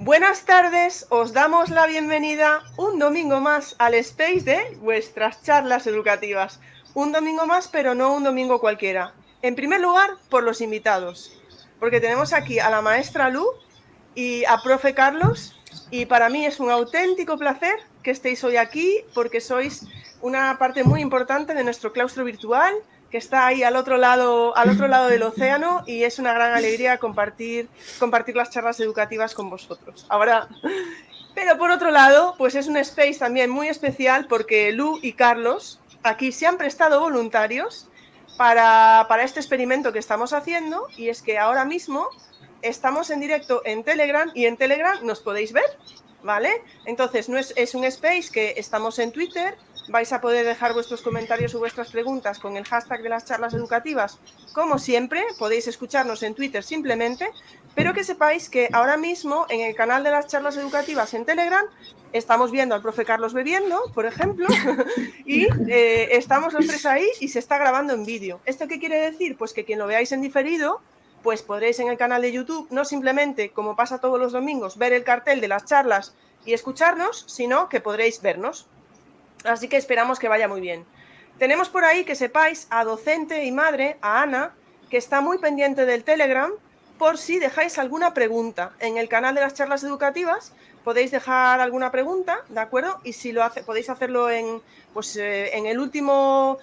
Buenas tardes, os damos la bienvenida un domingo más al space de vuestras charlas educativas. Un domingo más, pero no un domingo cualquiera. En primer lugar, por los invitados, porque tenemos aquí a la maestra Lu y a profe Carlos, y para mí es un auténtico placer que estéis hoy aquí, porque sois una parte muy importante de nuestro claustro virtual, que está ahí al otro lado del océano, y es una gran alegría compartir las charlas educativas con vosotros. Ahora, pero por otro lado, pues es un space también muy especial porque Lu y Carlos aquí se han prestado voluntarios para este experimento que estamos haciendo, y es que ahora mismo estamos en directo en Telegram y en Telegram nos podéis ver, ¿vale? Entonces, no es un space que estamos en Twitter. Vais a poder dejar vuestros comentarios o vuestras preguntas con el hashtag de las charlas educativas. Como siempre, podéis escucharnos en Twitter simplemente, pero que sepáis que ahora mismo en el canal de las charlas educativas en Telegram estamos viendo al profe Carlos bebiendo, por ejemplo, y estamos los tres ahí y se está grabando en vídeo. ¿Esto qué quiere decir? Pues que quien lo veáis en diferido, pues podréis en el canal de YouTube, no simplemente, como pasa todos los domingos, ver el cartel de las charlas y escucharnos, sino que podréis vernos. Así que esperamos que vaya muy bien. Tenemos por ahí, que sepáis, a docente y madre, a Ana, que está muy pendiente del Telegram, por si dejáis alguna pregunta. En el canal de las charlas educativas podéis dejar alguna pregunta, ¿de acuerdo? Y si podéis hacerlo en el último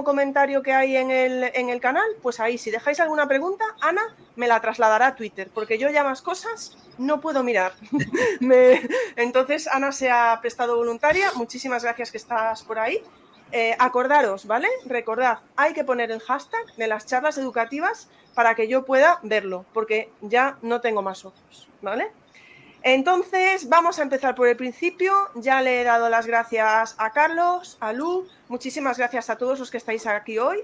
comentario que hay en el canal, pues ahí, si dejáis alguna pregunta, Ana me la trasladará a Twitter, porque yo ya más cosas no puedo mirar. Entonces, Ana se ha prestado voluntaria. Muchísimas gracias que estás por ahí. Acordaros, ¿vale? Recordad, hay que poner el hashtag de las charlas educativas para que yo pueda verlo, porque ya no tengo más ojos, ¿vale? Entonces, vamos a empezar por el principio. Ya le he dado las gracias a Carlos, a Lu, muchísimas gracias a todos los que estáis aquí hoy.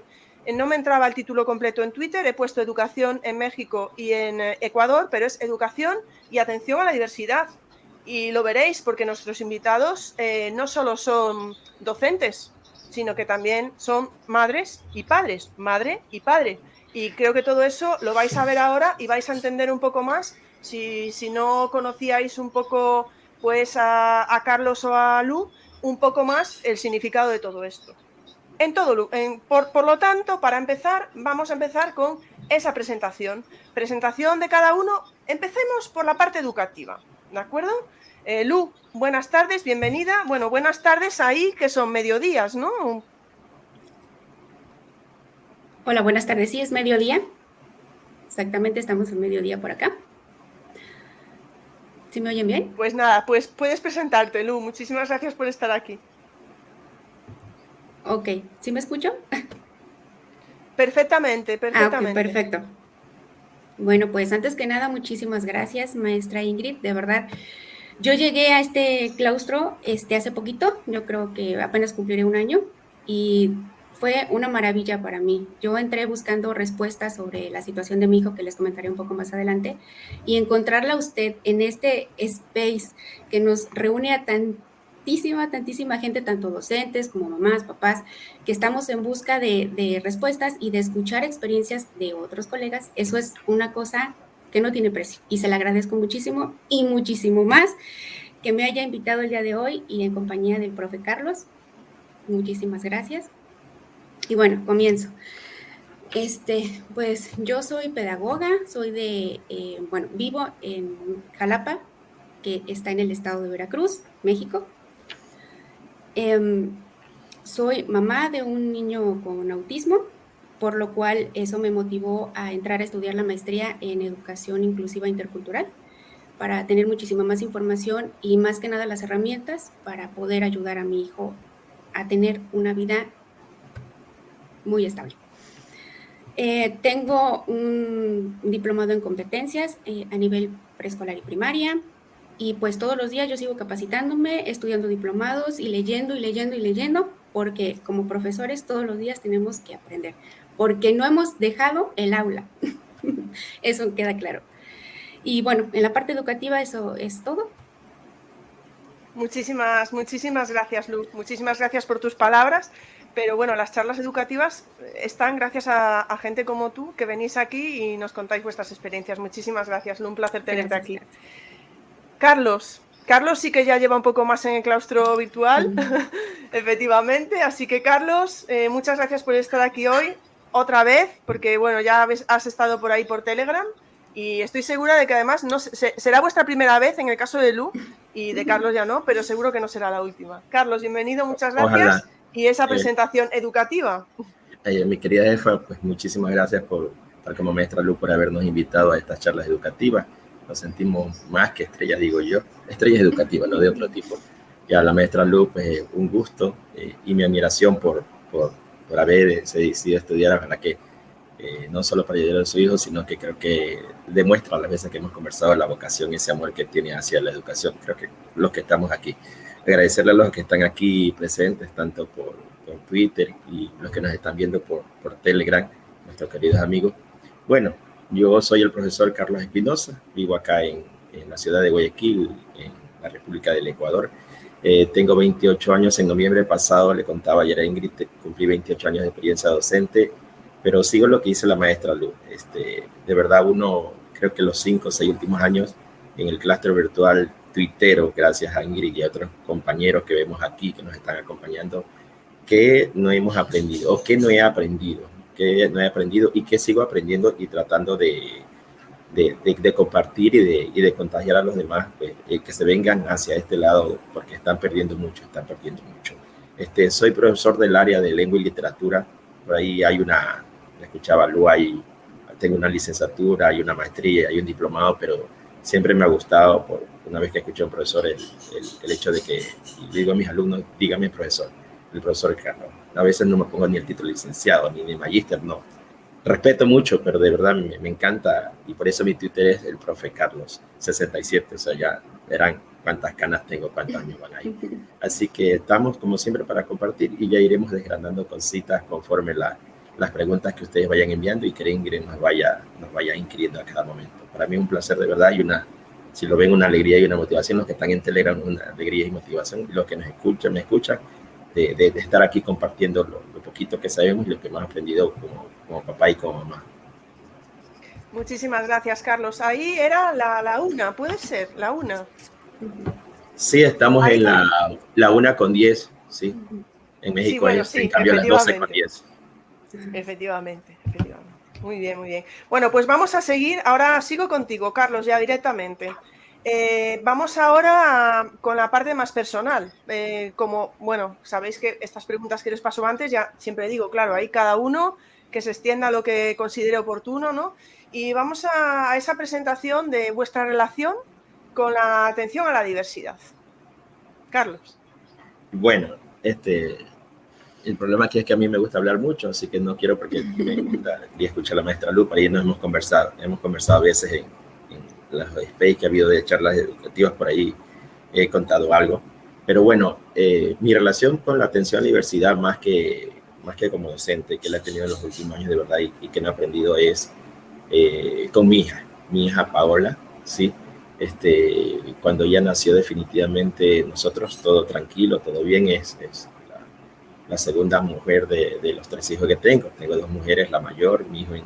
No me entraba el título completo en Twitter, he puesto educación en México y en Ecuador, pero es educación y atención a la diversidad. Y lo veréis porque nuestros invitados no solo son docentes, sino que también son madres y padres, madre y padre. Y creo que todo eso lo vais a ver ahora y vais a entender un poco más. Si no conocíais un poco pues a Carlos o a Lu, un poco más el significado de todo esto. Por lo tanto, para empezar, vamos a empezar con esa presentación. Presentación de cada uno. Empecemos por la parte educativa, ¿de acuerdo? Lu, buenas tardes, bienvenida. Bueno, buenas tardes ahí, que son mediodías, ¿no? Hola, buenas tardes. Sí, es mediodía. Exactamente, estamos en mediodía por acá. ¿Sí me oyen bien? Pues nada, pues puedes presentarte, Lu. Muchísimas gracias por estar aquí. Ok, ¿sí me escucho? Perfectamente, Ok, perfectamente. perfecto. Bueno, pues antes que nada, muchísimas gracias, maestra Ingrid. De verdad, yo llegué a este claustro hace poquito, yo creo que apenas cumpliré un año, y fue una maravilla para mí. Yo entré buscando respuestas sobre la situación de mi hijo, que les comentaré un poco más adelante, y encontrarla a usted en este space que nos reúne a tantísima gente, tanto docentes como mamás, papás, que estamos en busca de respuestas y de escuchar experiencias de otros colegas. Eso es una cosa que no tiene precio, y se la agradezco muchísimo y muchísimo más que me haya invitado el día de hoy y en compañía del profe Carlos. Muchísimas gracias. Y bueno, comienzo. Pues yo soy pedagoga, vivo en Jalapa, que está en el estado de Veracruz, México. Soy mamá de un niño con autismo, por lo cual eso me motivó a entrar a estudiar la maestría en educación inclusiva intercultural, para tener muchísima más información y más que nada las herramientas para poder ayudar a mi hijo a tener una vida muy estable. Tengo un diplomado en competencias a nivel preescolar y primaria, y pues todos los días yo sigo capacitándome, estudiando diplomados y leyendo, porque como profesores todos los días tenemos que aprender, porque no hemos dejado el aula. Eso queda claro. Y bueno, en la parte educativa eso es todo. Muchísimas gracias, Lu. Muchísimas gracias por tus palabras. Pero bueno, las charlas educativas están gracias a gente como tú, que venís aquí y nos contáis vuestras experiencias. Muchísimas gracias, Lu. Un placer tenerte Gracias, aquí. gracias. Carlos. Carlos sí que ya lleva un poco más en el claustro virtual, efectivamente. Así que, Carlos, muchas gracias por estar aquí hoy otra vez, porque, bueno, ya has estado por ahí por Telegram y estoy segura de que además será vuestra primera vez en el caso de Lu y de Carlos ya no, pero seguro que no será la última. Carlos, bienvenido, muchas gracias. Ojalá. Y esa presentación educativa. Mi querida jefa, pues muchísimas gracias tal como maestra Lu, por habernos invitado a estas charlas educativas. Nos sentimos más que estrellas, digo yo, estrellas educativas, no de otro tipo. Y a la maestra Lu, pues un gusto y mi admiración por haber decidido estudiar, ojalá que no solo para ayudar a su hijo, sino que creo que demuestra las veces que hemos conversado la vocación y ese amor que tiene hacia la educación. Creo que los que estamos aquí, agradecerle a los que están aquí presentes, tanto por Twitter y los que nos están viendo por Telegram, nuestros queridos amigos. Bueno, yo soy el profesor Carlos Espinosa, vivo acá en la ciudad de Guayaquil, en la República del Ecuador. Tengo 28 años, en noviembre pasado le contaba ayer a Ingrid, cumplí 28 años de experiencia docente, pero sigo lo que dice la maestra Lu. De verdad, creo que los 5 o 6 últimos años en el claustro virtual tuitero, gracias a Ingrid y a otros compañeros que vemos aquí, que nos están acompañando, que no hemos aprendido, o que no he aprendido y que sigo aprendiendo y tratando de compartir y de contagiar a los demás, que se vengan hacia este lado, porque están perdiendo mucho. Soy profesor del área de lengua y literatura, por ahí escuchaba Lu, tengo una licenciatura, hay una maestría, hay un diplomado, pero siempre me ha gustado, una vez que escuché a un profesor, el hecho de que, y digo a mis alumnos, dígame profesor, el profesor Carlos. A veces no me pongo ni el título licenciado, ni de magíster, no. Respeto mucho, pero de verdad me encanta, y por eso mi Twitter es el profe Carlos 67, o sea, ya verán cuántas canas tengo, cuántos años van ahí. Así que estamos, como siempre, para compartir, y ya iremos desgranando cositas conforme las preguntas que ustedes vayan enviando y que Ingrid nos vaya inquiriendo a cada momento. Para mí es un placer, de verdad, y si lo ven, una alegría y una motivación. Los que están en Telegram, una alegría y motivación. Los que me escuchan, de estar aquí compartiendo lo poquito que sabemos y lo que hemos aprendido como papá y como mamá. Muchísimas gracias, Carlos. Ahí era la 1, ¿puede ser? La 1. Sí, estamos ahí en la 1:10, sí. En México sí, bueno, sí, en cambio las 12:10. Efectivamente. Muy bien. Bueno, pues vamos a seguir. Ahora sigo contigo, Carlos, ya directamente. Vamos ahora con la parte más personal. Como, bueno, sabéis que estas preguntas que les paso antes, ya siempre digo, claro, ahí cada uno que se extienda lo que considere oportuno, ¿no? Y vamos a esa presentación de vuestra relación con la atención a la diversidad. Carlos. Bueno, el problema aquí es que a mí me gusta hablar mucho, así que no quiero, porque me gusta escuchar a la maestra Lu, y nos hemos conversado a veces en las space que ha habido de charlas educativas, por ahí he contado algo, pero bueno, mi relación con la atención a la diversidad, más que como docente, que la he tenido en los últimos años de verdad y que no he aprendido, es con mi hija Paola, ¿sí? Cuando ella nació, definitivamente nosotros todo tranquilo, todo bien, es la segunda mujer de los 3 hijos que tengo 2 mujeres, la mayor, mi hijo en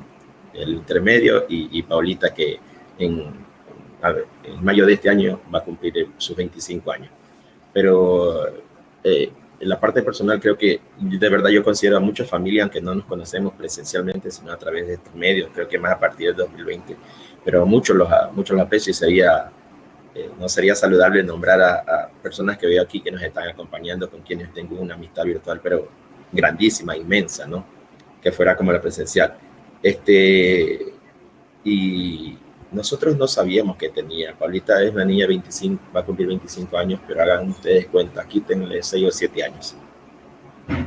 el intermedio, y Paulita, que en mayo de este año va a cumplir sus 25 años. Pero en la parte personal, creo que de verdad yo considero a mucha familia, aunque no nos conocemos presencialmente, sino a través de estos medios, creo que más a partir del 2020, pero muchos los aprecio, y no sería saludable nombrar a personas que veo aquí que nos están acompañando, con quienes tengo una amistad virtual, pero grandísima, inmensa, ¿no? Que fuera como la presencial. Y nosotros no sabíamos que tenía. Paulita es una niña 25, va a cumplir 25 años, pero hagan ustedes cuenta, aquí tenle 6 o 7 años.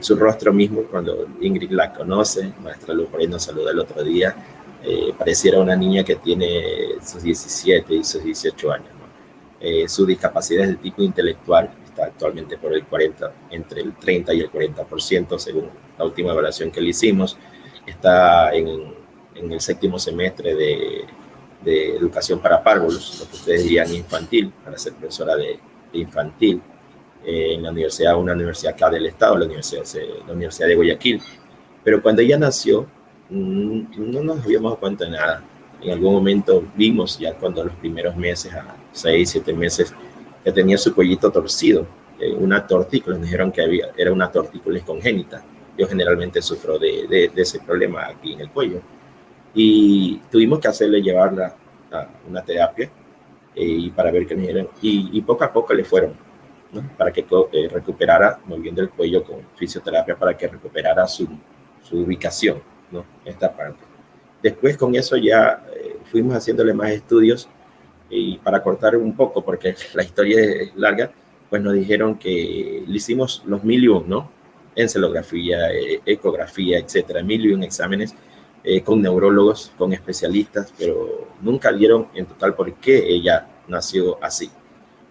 Su rostro mismo, cuando Ingrid la conoce, maestra Lu por ahí nos saludó el otro día, pareciera una niña que tiene sus 17 y sus 18 años, ¿no? Su discapacidad es de tipo intelectual, está actualmente por el 40, entre el 30 y el 40%, según la última evaluación que le hicimos. Está en el 7º semestre de educación para párvulos, lo que ustedes dirían infantil, para ser profesora de infantil, en la universidad, una universidad acá del estado, la Universidad de Guayaquil. Pero cuando ella nació, no nos habíamos dado cuenta de nada. En algún momento vimos, ya cuando los primeros meses, 6, 7 meses, que tenía su cuellito torcido, una tortícolis, me dijeron que era una tortícolis congénita. Yo generalmente sufro de ese problema aquí en el cuello. Y tuvimos que hacerle llevarla a una terapia y para ver qué me dijeron. Y poco a poco le fueron, ¿no? Para que recuperara, moviendo el cuello con fisioterapia, para que recuperara su ubicación, ¿no? Esta parte. Después con eso ya fuimos haciéndole más estudios y para cortar un poco, porque la historia es larga, pues nos dijeron que le hicimos los 1001, ¿no? Encefalografía, ecografía, etcétera, 1001 exámenes con neurólogos, con especialistas, pero nunca dieron en total por qué ella nació así,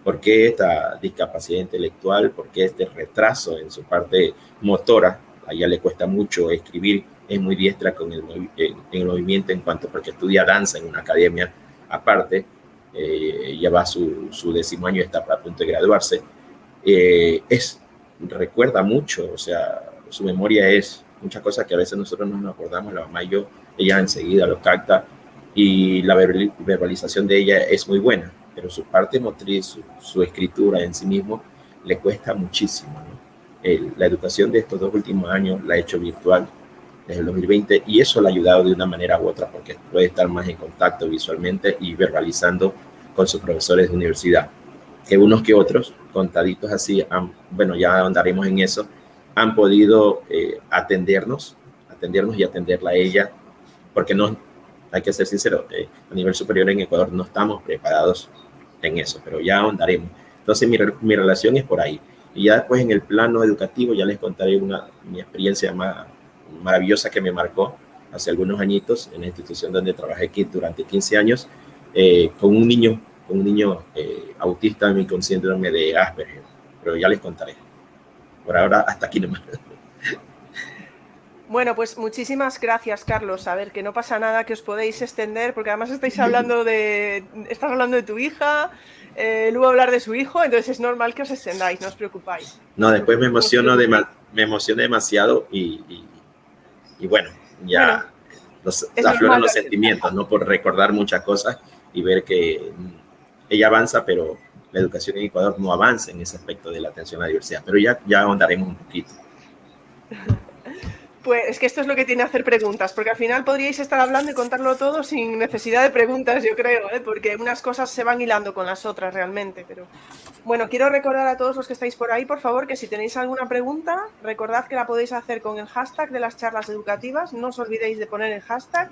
por qué esta discapacidad intelectual, por qué este retraso en su parte motora. A ella le cuesta mucho escribir, es muy diestra con en el movimiento en cuanto, porque estudia danza en una academia aparte, ya va su 10º año, está a punto de graduarse. Recuerda mucho, o sea, su memoria es muchas cosas que a veces nosotros no nos acordamos, la mamá y yo, ella enseguida lo capta, y la verbalización de ella es muy buena, pero su parte motriz, su escritura en sí mismo, le cuesta muchísimo, ¿no? La educación de estos 2 últimos años la ha hecho virtual desde el 2020 y eso le ha ayudado de una manera u otra porque puede estar más en contacto visualmente y verbalizando con sus profesores de universidad, que unos que otros, contaditos así, bueno, ya andaremos en eso, han podido atendernos y atenderla a ella, porque no, hay que ser sincero, a nivel superior en Ecuador no estamos preparados en eso, pero ya andaremos. Entonces mi relación es por ahí. Y ya después en el plano educativo ya les contaré mi experiencia más maravillosa que me marcó hace algunos añitos en la institución donde trabajé aquí durante 15 años con un niño autista con síndrome de Asperger, pero ya les contaré. Por ahora hasta aquí nomás. Bueno, pues muchísimas gracias, Carlos. A ver, que no pasa nada, que os podéis extender, porque además estás hablando de tu hija, luego hablar de su hijo, entonces es normal que os extendáis, no os preocupáis. No, después me emociono demasiado y bueno, ya afloran los sentimientos, ¿no? Por recordar muchas cosas y ver que ella avanza, pero la educación en Ecuador no avanza en ese aspecto de la atención a la diversidad, pero ya ahondaremos un poquito. Pues es que esto es lo que tiene hacer preguntas, porque al final podríais estar hablando y contarlo todo sin necesidad de preguntas, yo creo, porque unas cosas se van hilando con las otras realmente. Pero bueno, quiero recordar a todos los que estáis por ahí, por favor, que si tenéis alguna pregunta, recordad que la podéis hacer con el hashtag de las charlas educativas, no os olvidéis de poner el hashtag.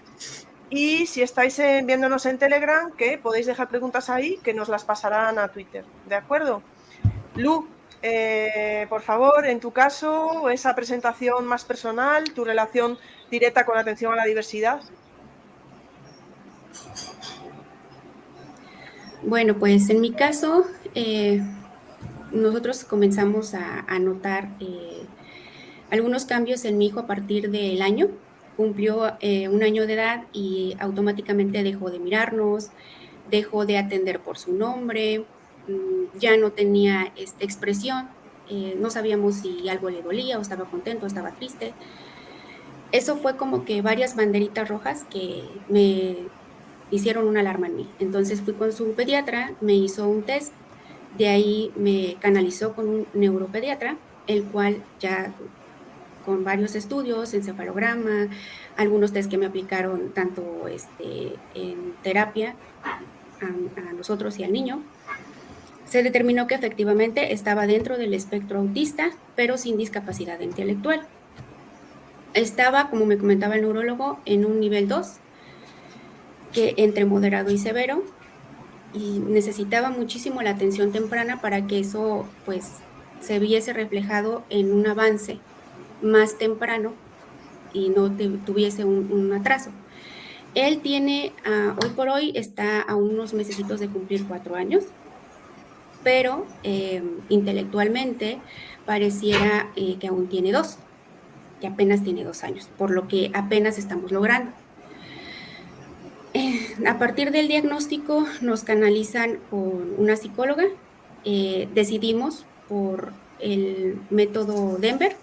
Y si estáis viéndonos en Telegram, que podéis dejar preguntas ahí, que nos las pasarán a Twitter, ¿de acuerdo? Lu, por favor, en tu caso, esa presentación más personal, tu relación directa con la atención a la diversidad. Bueno, pues en mi caso, nosotros comenzamos a notar algunos cambios en mi hijo a partir del año. Cumplió 1 año de edad y automáticamente dejó de mirarnos, dejó de atender por su nombre, ya no tenía expresión, no sabíamos si algo le dolía o estaba contento o estaba triste. Eso fue como que varias banderitas rojas que me hicieron una alarma en mí. Entonces fui con su pediatra, me hizo un test, de ahí me canalizó con un neuropediatra, el cual ya con varios estudios, encefalograma, algunos test que me aplicaron tanto en terapia a nosotros y al niño, se determinó que efectivamente estaba dentro del espectro autista, pero sin discapacidad intelectual. Estaba, como me comentaba el neurólogo, en un nivel 2, que entre moderado y severo, y necesitaba muchísimo la atención temprana para que eso pues se viese reflejado en un avance más temprano y no tuviese un atraso. Él tiene, hoy por hoy está a unos mesecitos de cumplir 4 años, pero intelectualmente pareciera que aún tiene 2, que apenas tiene 2 años, por lo que apenas estamos logrando. A partir del diagnóstico nos canalizan con una psicóloga, decidimos por el método Denver,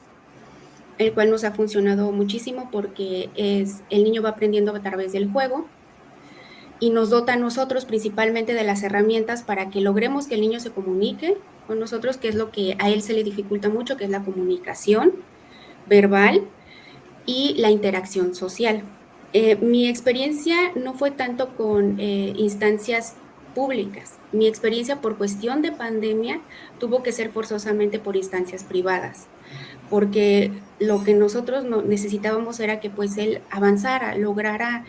el cual nos ha funcionado muchísimo porque el niño va aprendiendo a través del juego y nos dota a nosotros principalmente de las herramientas para que logremos que el niño se comunique con nosotros, que es lo que a él se le dificulta mucho, que es la comunicación verbal y la interacción social. Mi experiencia no fue tanto con instancias públicas. Mi experiencia por cuestión de pandemia tuvo que ser forzosamente por instancias privadas, porque lo que nosotros necesitábamos era que pues él avanzara, lograra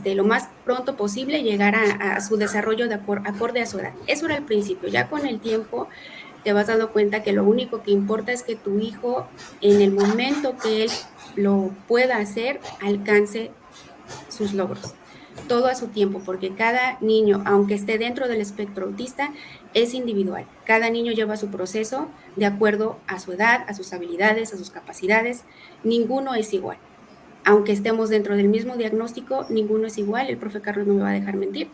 lo más pronto posible llegar a su desarrollo acorde a su edad. Eso era el principio. Ya con el tiempo te vas dando cuenta que lo único que importa es que tu hijo, en el momento que él lo pueda hacer, alcance sus logros. Todo a su tiempo, porque cada niño, aunque esté dentro del espectro autista, es individual. Cada niño lleva su proceso de acuerdo a su edad, a sus habilidades, a sus capacidades. Ninguno es igual. Aunque estemos dentro del mismo diagnóstico, ninguno es igual. El profe Carlos no me va a dejar mentir.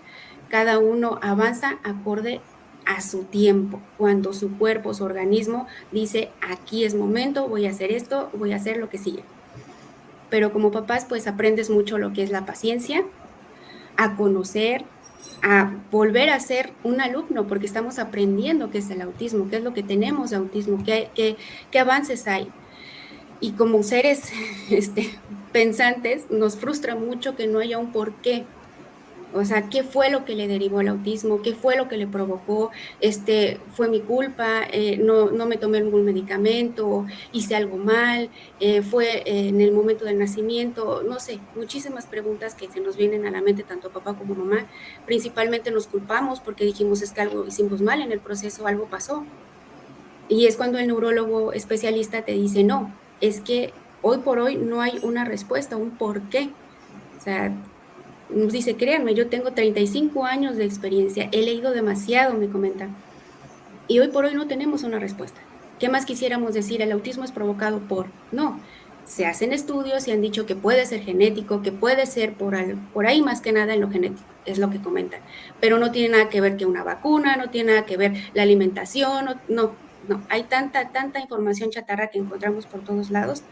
Cada uno avanza acorde a su tiempo, cuando su cuerpo, su organismo dice, aquí es momento, voy a hacer esto, voy a hacer lo que sigue. Pero como papás, pues aprendes mucho lo que es la paciencia, a conocer, a volver a ser un alumno, porque estamos aprendiendo qué es el autismo, qué es lo que tenemos de autismo, qué avances hay. Y como seres pensantes, nos frustra mucho que no haya un porqué. O sea, ¿qué fue lo que le derivó el autismo? ¿Qué fue lo que le provocó? ¿Fue mi culpa? No me tomé ningún medicamento, hice algo mal, fue en el momento del nacimiento, no sé, muchísimas preguntas que se nos vienen a la mente, tanto papá como mamá. Principalmente nos culpamos porque dijimos es que algo hicimos mal en el proceso, algo pasó. Y es cuando el neurólogo especialista te dice, no, es que hoy por hoy no hay una respuesta, un por qué. O sea, nos dice, créanme, yo tengo 35 años de experiencia, he leído demasiado, me comenta, y hoy por hoy no tenemos una respuesta. ¿Qué más quisiéramos decir? El autismo es provocado por... No, se hacen estudios y han dicho que puede ser genético, que puede ser por ahí más que nada en lo genético, es lo que comentan, pero no tiene nada que ver que una vacuna, no tiene nada que ver la alimentación, no, hay tanta información chatarra que encontramos por todos lados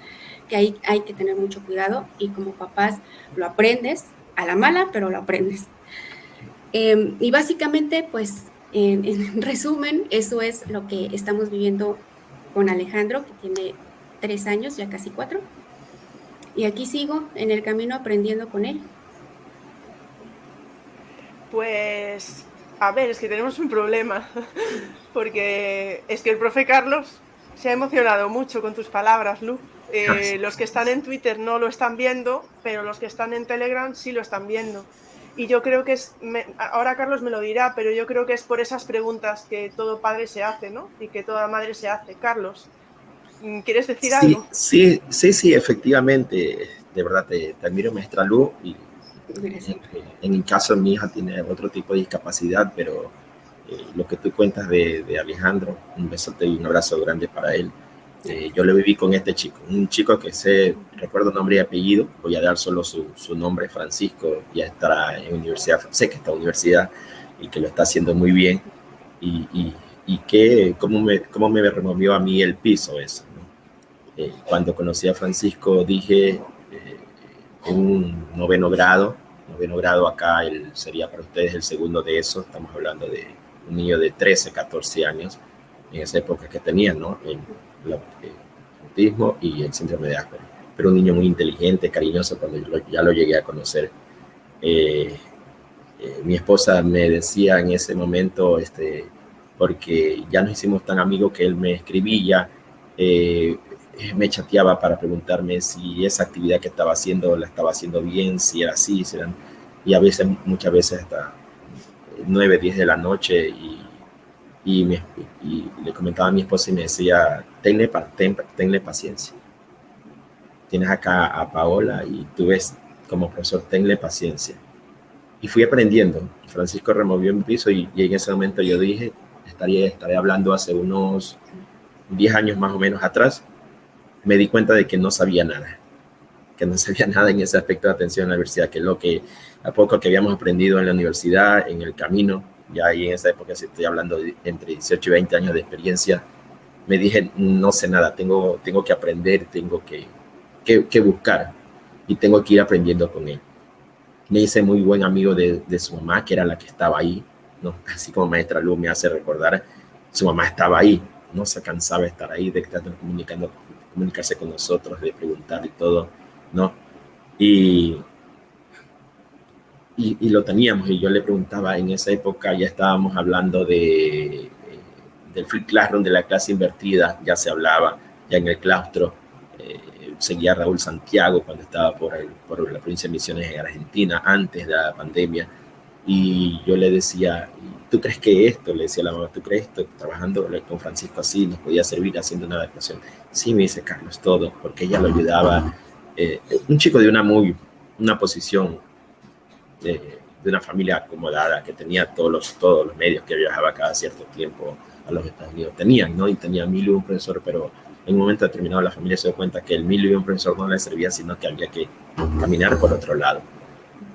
que hay que tener mucho cuidado y como papás lo aprendes, a la mala, pero lo aprendes. Y básicamente, pues, en resumen, eso es lo que estamos viviendo con Alejandro, que tiene 3 años, ya casi 4. Y aquí sigo en el camino aprendiendo con él. Pues, a ver, es que tenemos un problema, porque es que el profe Carlos se ha emocionado mucho con tus palabras, Lu. Los que están en Twitter no lo están viendo, pero los que están en Telegram sí lo están viendo. Y yo creo que ahora Carlos me lo dirá, pero yo creo que es por esas preguntas que todo padre se hace, ¿no? Y que toda madre se hace. Carlos, ¿quieres decir algo? Sí, efectivamente. De verdad, te admiro, maestra Lu. Y en el caso de mi hija tiene otro tipo de discapacidad, pero lo que tú cuentas de Alejandro, un besote y un abrazo grande para él. Yo lo viví con este chico, un chico que recuerdo nombre y apellido, voy a dar solo su nombre, Francisco, ya estará en universidad, sé que está en universidad y que lo está haciendo muy bien, y que cómo me removió a mí el piso eso, ¿no? Cuando conocí a Francisco dije, en un noveno grado acá, sería para ustedes el segundo de eso, estamos hablando de un niño de 13, 14 años, en esa época que tenía, ¿no? El autismo y el síndrome de Asperger, pero un niño muy inteligente, cariñoso, cuando ya lo llegué a conocer. Mi esposa me decía en ese momento, porque ya nos hicimos tan amigos que él me escribía, me chateaba para preguntarme si esa actividad que estaba haciendo la estaba haciendo bien, si era así, y a veces, muchas veces hasta 9, 10 de la noche, y le comentaba a mi esposa y me decía, tenle paciencia. Tienes acá a Paola y tú ves como profesor, tenle paciencia. Y fui aprendiendo. Francisco removió mi piso y en ese momento yo dije, estaré hablando hace unos 10 años más o menos atrás, me di cuenta de que no sabía nada en ese aspecto de atención en la universidad, que es lo que a poco que habíamos aprendido en la universidad, en el camino. Ya ahí en esa época, si estoy hablando de entre 18 y 20 años de experiencia, me dije, no sé nada, tengo que aprender, tengo que buscar y tengo que ir aprendiendo con él. Me hice muy buen amigo de su mamá, que era la que estaba ahí, ¿no? Así como maestra Luz me hace recordar, su mamá estaba ahí, no se cansaba de estar ahí, de estar comunicarse con nosotros, de preguntar y todo, ¿no? Y, y lo teníamos, y yo le preguntaba, en esa época ya estábamos hablando del Free Classroom, de la clase invertida, ya se hablaba, ya en el claustro, seguía Raúl Santiago cuando estaba por la provincia de Misiones en Argentina, antes de la pandemia, y yo le decía, ¿tú crees que esto? Le decía a la mamá, ¿tú crees esto? Trabajando con Francisco así, nos podía servir haciendo una adaptación. Sí, me dice Carlos, todo, porque ella lo ayudaba. Un chico de una posición de una familia acomodada, que tenía todos los medios, que viajaba cada cierto tiempo a los Estados Unidos. Tenían, ¿no? Y tenía 1001 profesor, pero en un momento determinado la familia se dio cuenta que el 1001 profesor no le servía, sino que había que caminar por otro lado,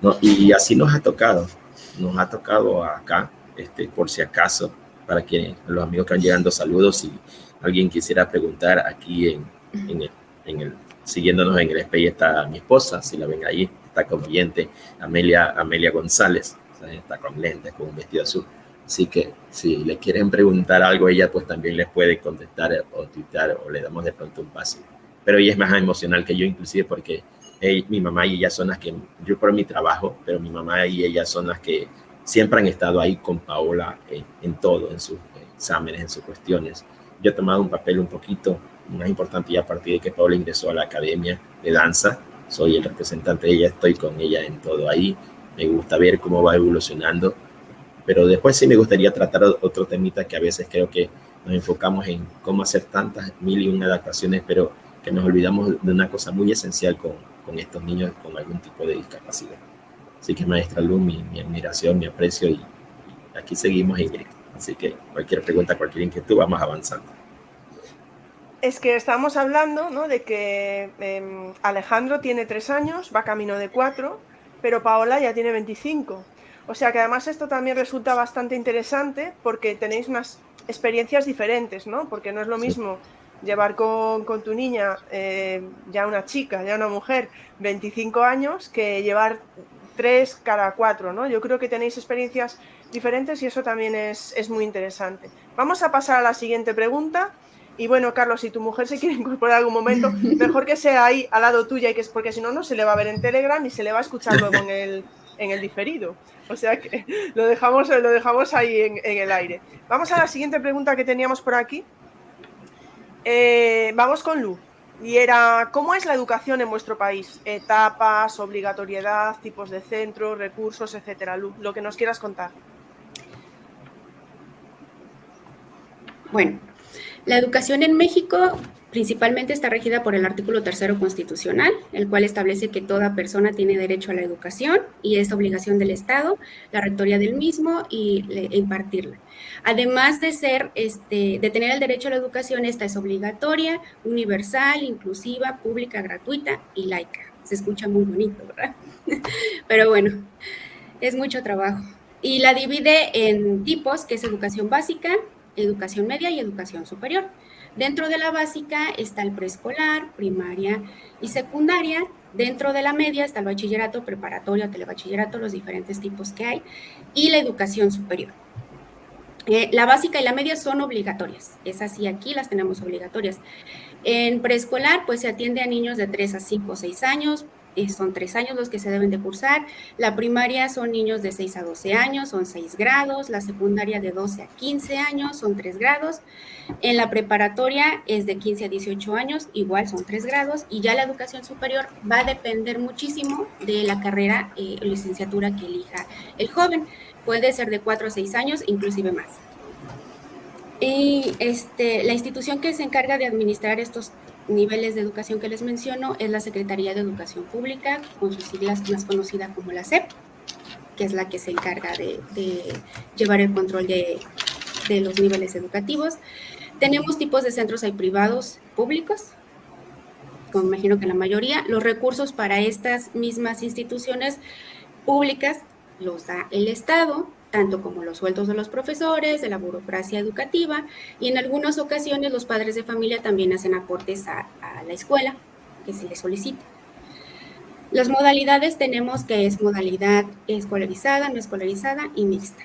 ¿no? Y así nos ha tocado acá, por si acaso, para que los amigos que van llegando, saludos, si alguien quisiera preguntar aquí siguiéndonos en el SPI está mi esposa, si la ven ahí, está como oyente, Amelia González, está con lentes, con un vestido azul. Así que si le quieren preguntar algo, ella pues también les puede contestar o tuitear, o le damos de pronto un pase. Pero ella es más emocional que yo, inclusive porque mi mamá y ella son las que, yo por mi trabajo, pero mi mamá y ella son las que siempre han estado ahí con Paola en todo, en sus exámenes, en sus cuestiones. Yo he tomado un papel un poquito más importante ya a partir de que Paola ingresó a la academia de danza. Soy el representante de ella, estoy con ella en todo ahí. Me gusta ver cómo va evolucionando, pero después sí me gustaría tratar otro temita que a veces creo que nos enfocamos en cómo hacer tantas 1001 adaptaciones, pero que nos olvidamos de una cosa muy esencial con estos niños con algún tipo de discapacidad. Así que maestra Luz, mi admiración, mi aprecio, y aquí seguimos, Ingrid. Así que cualquier pregunta, cualquier inquietud, vamos avanzando. Es que estamos hablando, ¿no?, de que Alejandro tiene 3 años, va camino de 4, pero Paola ya tiene 25. O sea que además esto también resulta bastante interesante porque tenéis unas experiencias diferentes, ¿no? Porque no es lo mismo llevar con tu niña, ya una chica, ya una mujer, 25 años, que llevar 3 cada 4, ¿no? Yo creo que tenéis experiencias diferentes y eso también es muy interesante. Vamos a pasar a la siguiente pregunta. Y bueno, Carlos, si tu mujer se quiere incorporar en algún momento, mejor que sea ahí al lado tuya, porque si no, no se le va a ver en Telegram y se le va a escuchar luego en el diferido. O sea que lo dejamos ahí en el aire. Vamos a la siguiente pregunta que teníamos por aquí. Vamos con Lu. Y era, ¿cómo es la educación en vuestro país? Etapas, obligatoriedad, tipos de centros, recursos, etcétera. Lu, lo que nos quieras contar. Bueno, la educación en México principalmente está regida por el artículo 3º constitucional, el cual establece que toda persona tiene derecho a la educación y es obligación del Estado, la rectoría del mismo e impartirla. Además de de tener el derecho a la educación, esta es obligatoria, universal, inclusiva, pública, gratuita y laica. Se escucha muy bonito, ¿verdad? Pero bueno, es mucho trabajo. Y la divide en tipos, que es educación básica, educación media y educación superior. Dentro de la básica está el preescolar, primaria y secundaria. Dentro de la media está el bachillerato, preparatoria, telebachillerato, los diferentes tipos que hay, y la educación superior. La básica y la media son obligatorias, es así, aquí las tenemos obligatorias. En preescolar, pues se atiende a niños de 3 a 5 o 6 años, son 3 años los que se deben de cursar. La primaria son niños de 6 a 12 años, son 6 grados. La secundaria de 12 a 15 años, son 3 grados. En la preparatoria es de 15 a 18 años, igual son 3 grados. Y ya la educación superior va a depender muchísimo de la carrera o licenciatura que elija el joven. Puede ser de 4 a 6 años, inclusive más. Y la institución que se encarga de administrar estos niveles de educación que les menciono es la Secretaría de Educación Pública, con sus siglas más conocida como la SEP, que es la que se encarga de llevar el control de los niveles educativos. Tenemos tipos de centros, hay privados, públicos, como imagino que la mayoría. Los recursos para estas mismas instituciones públicas los da el Estado, tanto como los sueldos de los profesores, de la burocracia educativa, y en algunas ocasiones los padres de familia también hacen aportes a la escuela que se les solicita. Las modalidades tenemos que es modalidad escolarizada, no escolarizada y mixta.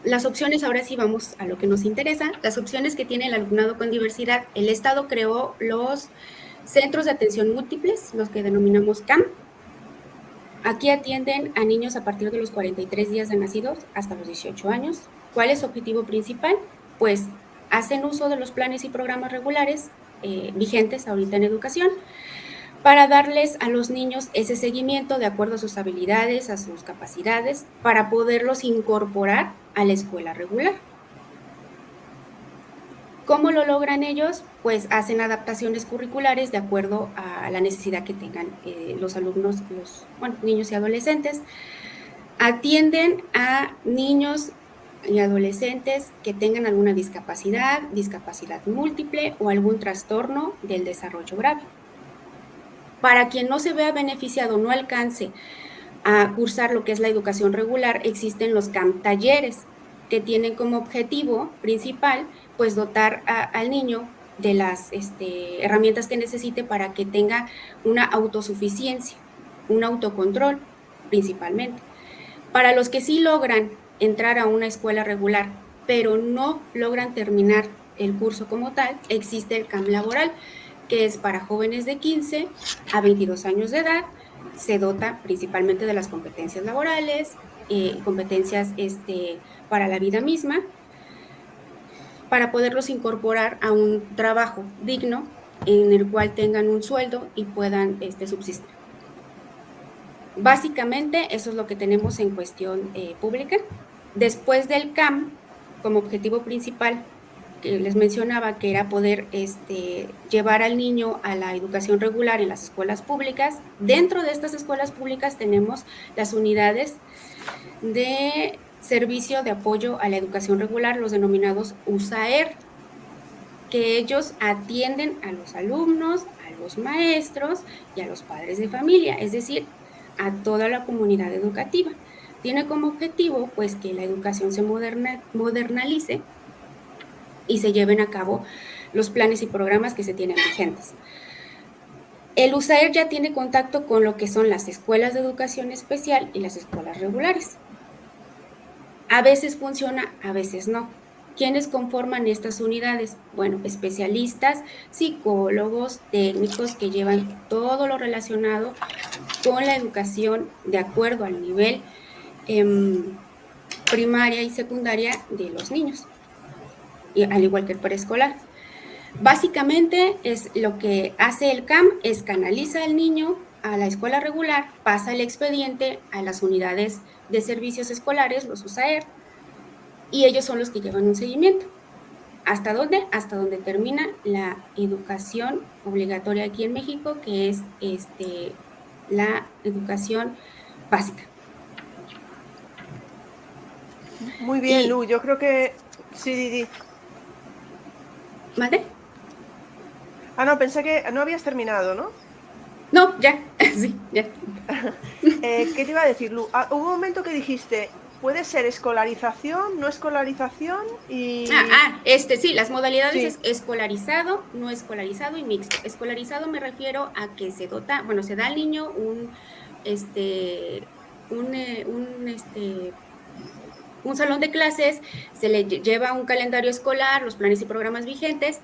Las opciones, ahora sí vamos a lo que nos interesa, las opciones que tiene el alumnado con diversidad. El Estado creó los centros de atención múltiples, los que denominamos CAM. Aquí atienden a niños a partir de los 43 días de nacidos hasta los 18 años. ¿Cuál es su objetivo principal? Pues hacen uso de los planes y programas regulares vigentes ahorita en educación para darles a los niños ese seguimiento de acuerdo a sus habilidades, a sus capacidades, para poderlos incorporar a la escuela regular. ¿Cómo lo logran ellos? Pues hacen adaptaciones curriculares de acuerdo a la necesidad que tengan los alumnos, los niños y adolescentes. Atienden a niños y adolescentes que tengan alguna discapacidad, discapacidad múltiple o algún trastorno del desarrollo grave. Para quien no se vea beneficiado, no alcance a cursar lo que es la educación regular, existen los CAM talleres, que tienen como objetivo principal, pues dotar al niño de las herramientas que necesite para que tenga una autosuficiencia, un autocontrol principalmente. Para los que sí logran entrar a una escuela regular, pero no logran terminar el curso como tal, existe el CAM laboral, que es para jóvenes de 15 a 22 años de edad. Se dota principalmente de las competencias laborales, competencias para la vida misma, para poderlos incorporar a un trabajo digno en el cual tengan un sueldo y puedan subsistir. Básicamente eso es lo que tenemos en cuestión pública. Después del CAM, como objetivo principal, que les mencionaba, que era poder llevar al niño a la educación regular en las escuelas públicas. Dentro de estas escuelas públicas tenemos las unidades de servicio de apoyo a la educación regular, los denominados USAER, que ellos atienden a los alumnos, a los maestros y a los padres de familia, es decir, a toda la comunidad educativa. Tiene como objetivo, pues, que la educación se modernalice y se lleven a cabo los planes y programas que se tienen vigentes. El USAER ya tiene contacto con lo que son las escuelas de educación especial y las escuelas regulares. A veces funciona, a veces no. ¿Quiénes conforman estas unidades? Bueno, especialistas, psicólogos, técnicos que llevan todo lo relacionado con la educación de acuerdo al nivel primaria y secundaria de los niños, y al igual que el preescolar. Básicamente es lo que hace el CAM, es canaliza al niño a la escuela regular, pasa el expediente a las unidades de servicios escolares, los USAER, y ellos son los que llevan un seguimiento. ¿Hasta dónde? Hasta donde termina la educación obligatoria aquí en México, que es la educación básica. Muy bien, Lu, yo creo que... Sí, Didi. ¿Vale? No, pensé que no habías terminado, ¿no? No, ya, sí, ya. ¿Qué te iba a decir, Lu? Hubo un momento que dijiste, puede ser escolarización, no escolarización y... Sí, las modalidades es escolarizado, no escolarizado y mixto. Escolarizado me refiero a que se da al niño un salón de clases, se le lleva un calendario escolar, los planes y programas vigentes.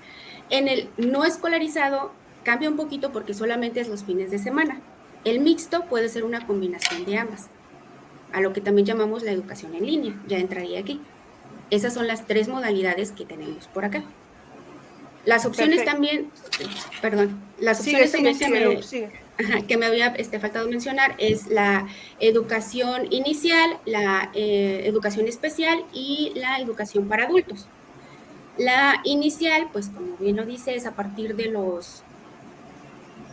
En el no escolarizado cambia un poquito porque solamente es los fines de semana. El mixto puede ser una combinación de ambas, a lo que también llamamos la educación en línea, ya entraría aquí. Esas son las 3 modalidades que tenemos por acá. Las opciones también, las opciones que me había faltado mencionar es la educación inicial, la educación especial y la educación para adultos. La inicial, pues como bien lo dice, es a partir de los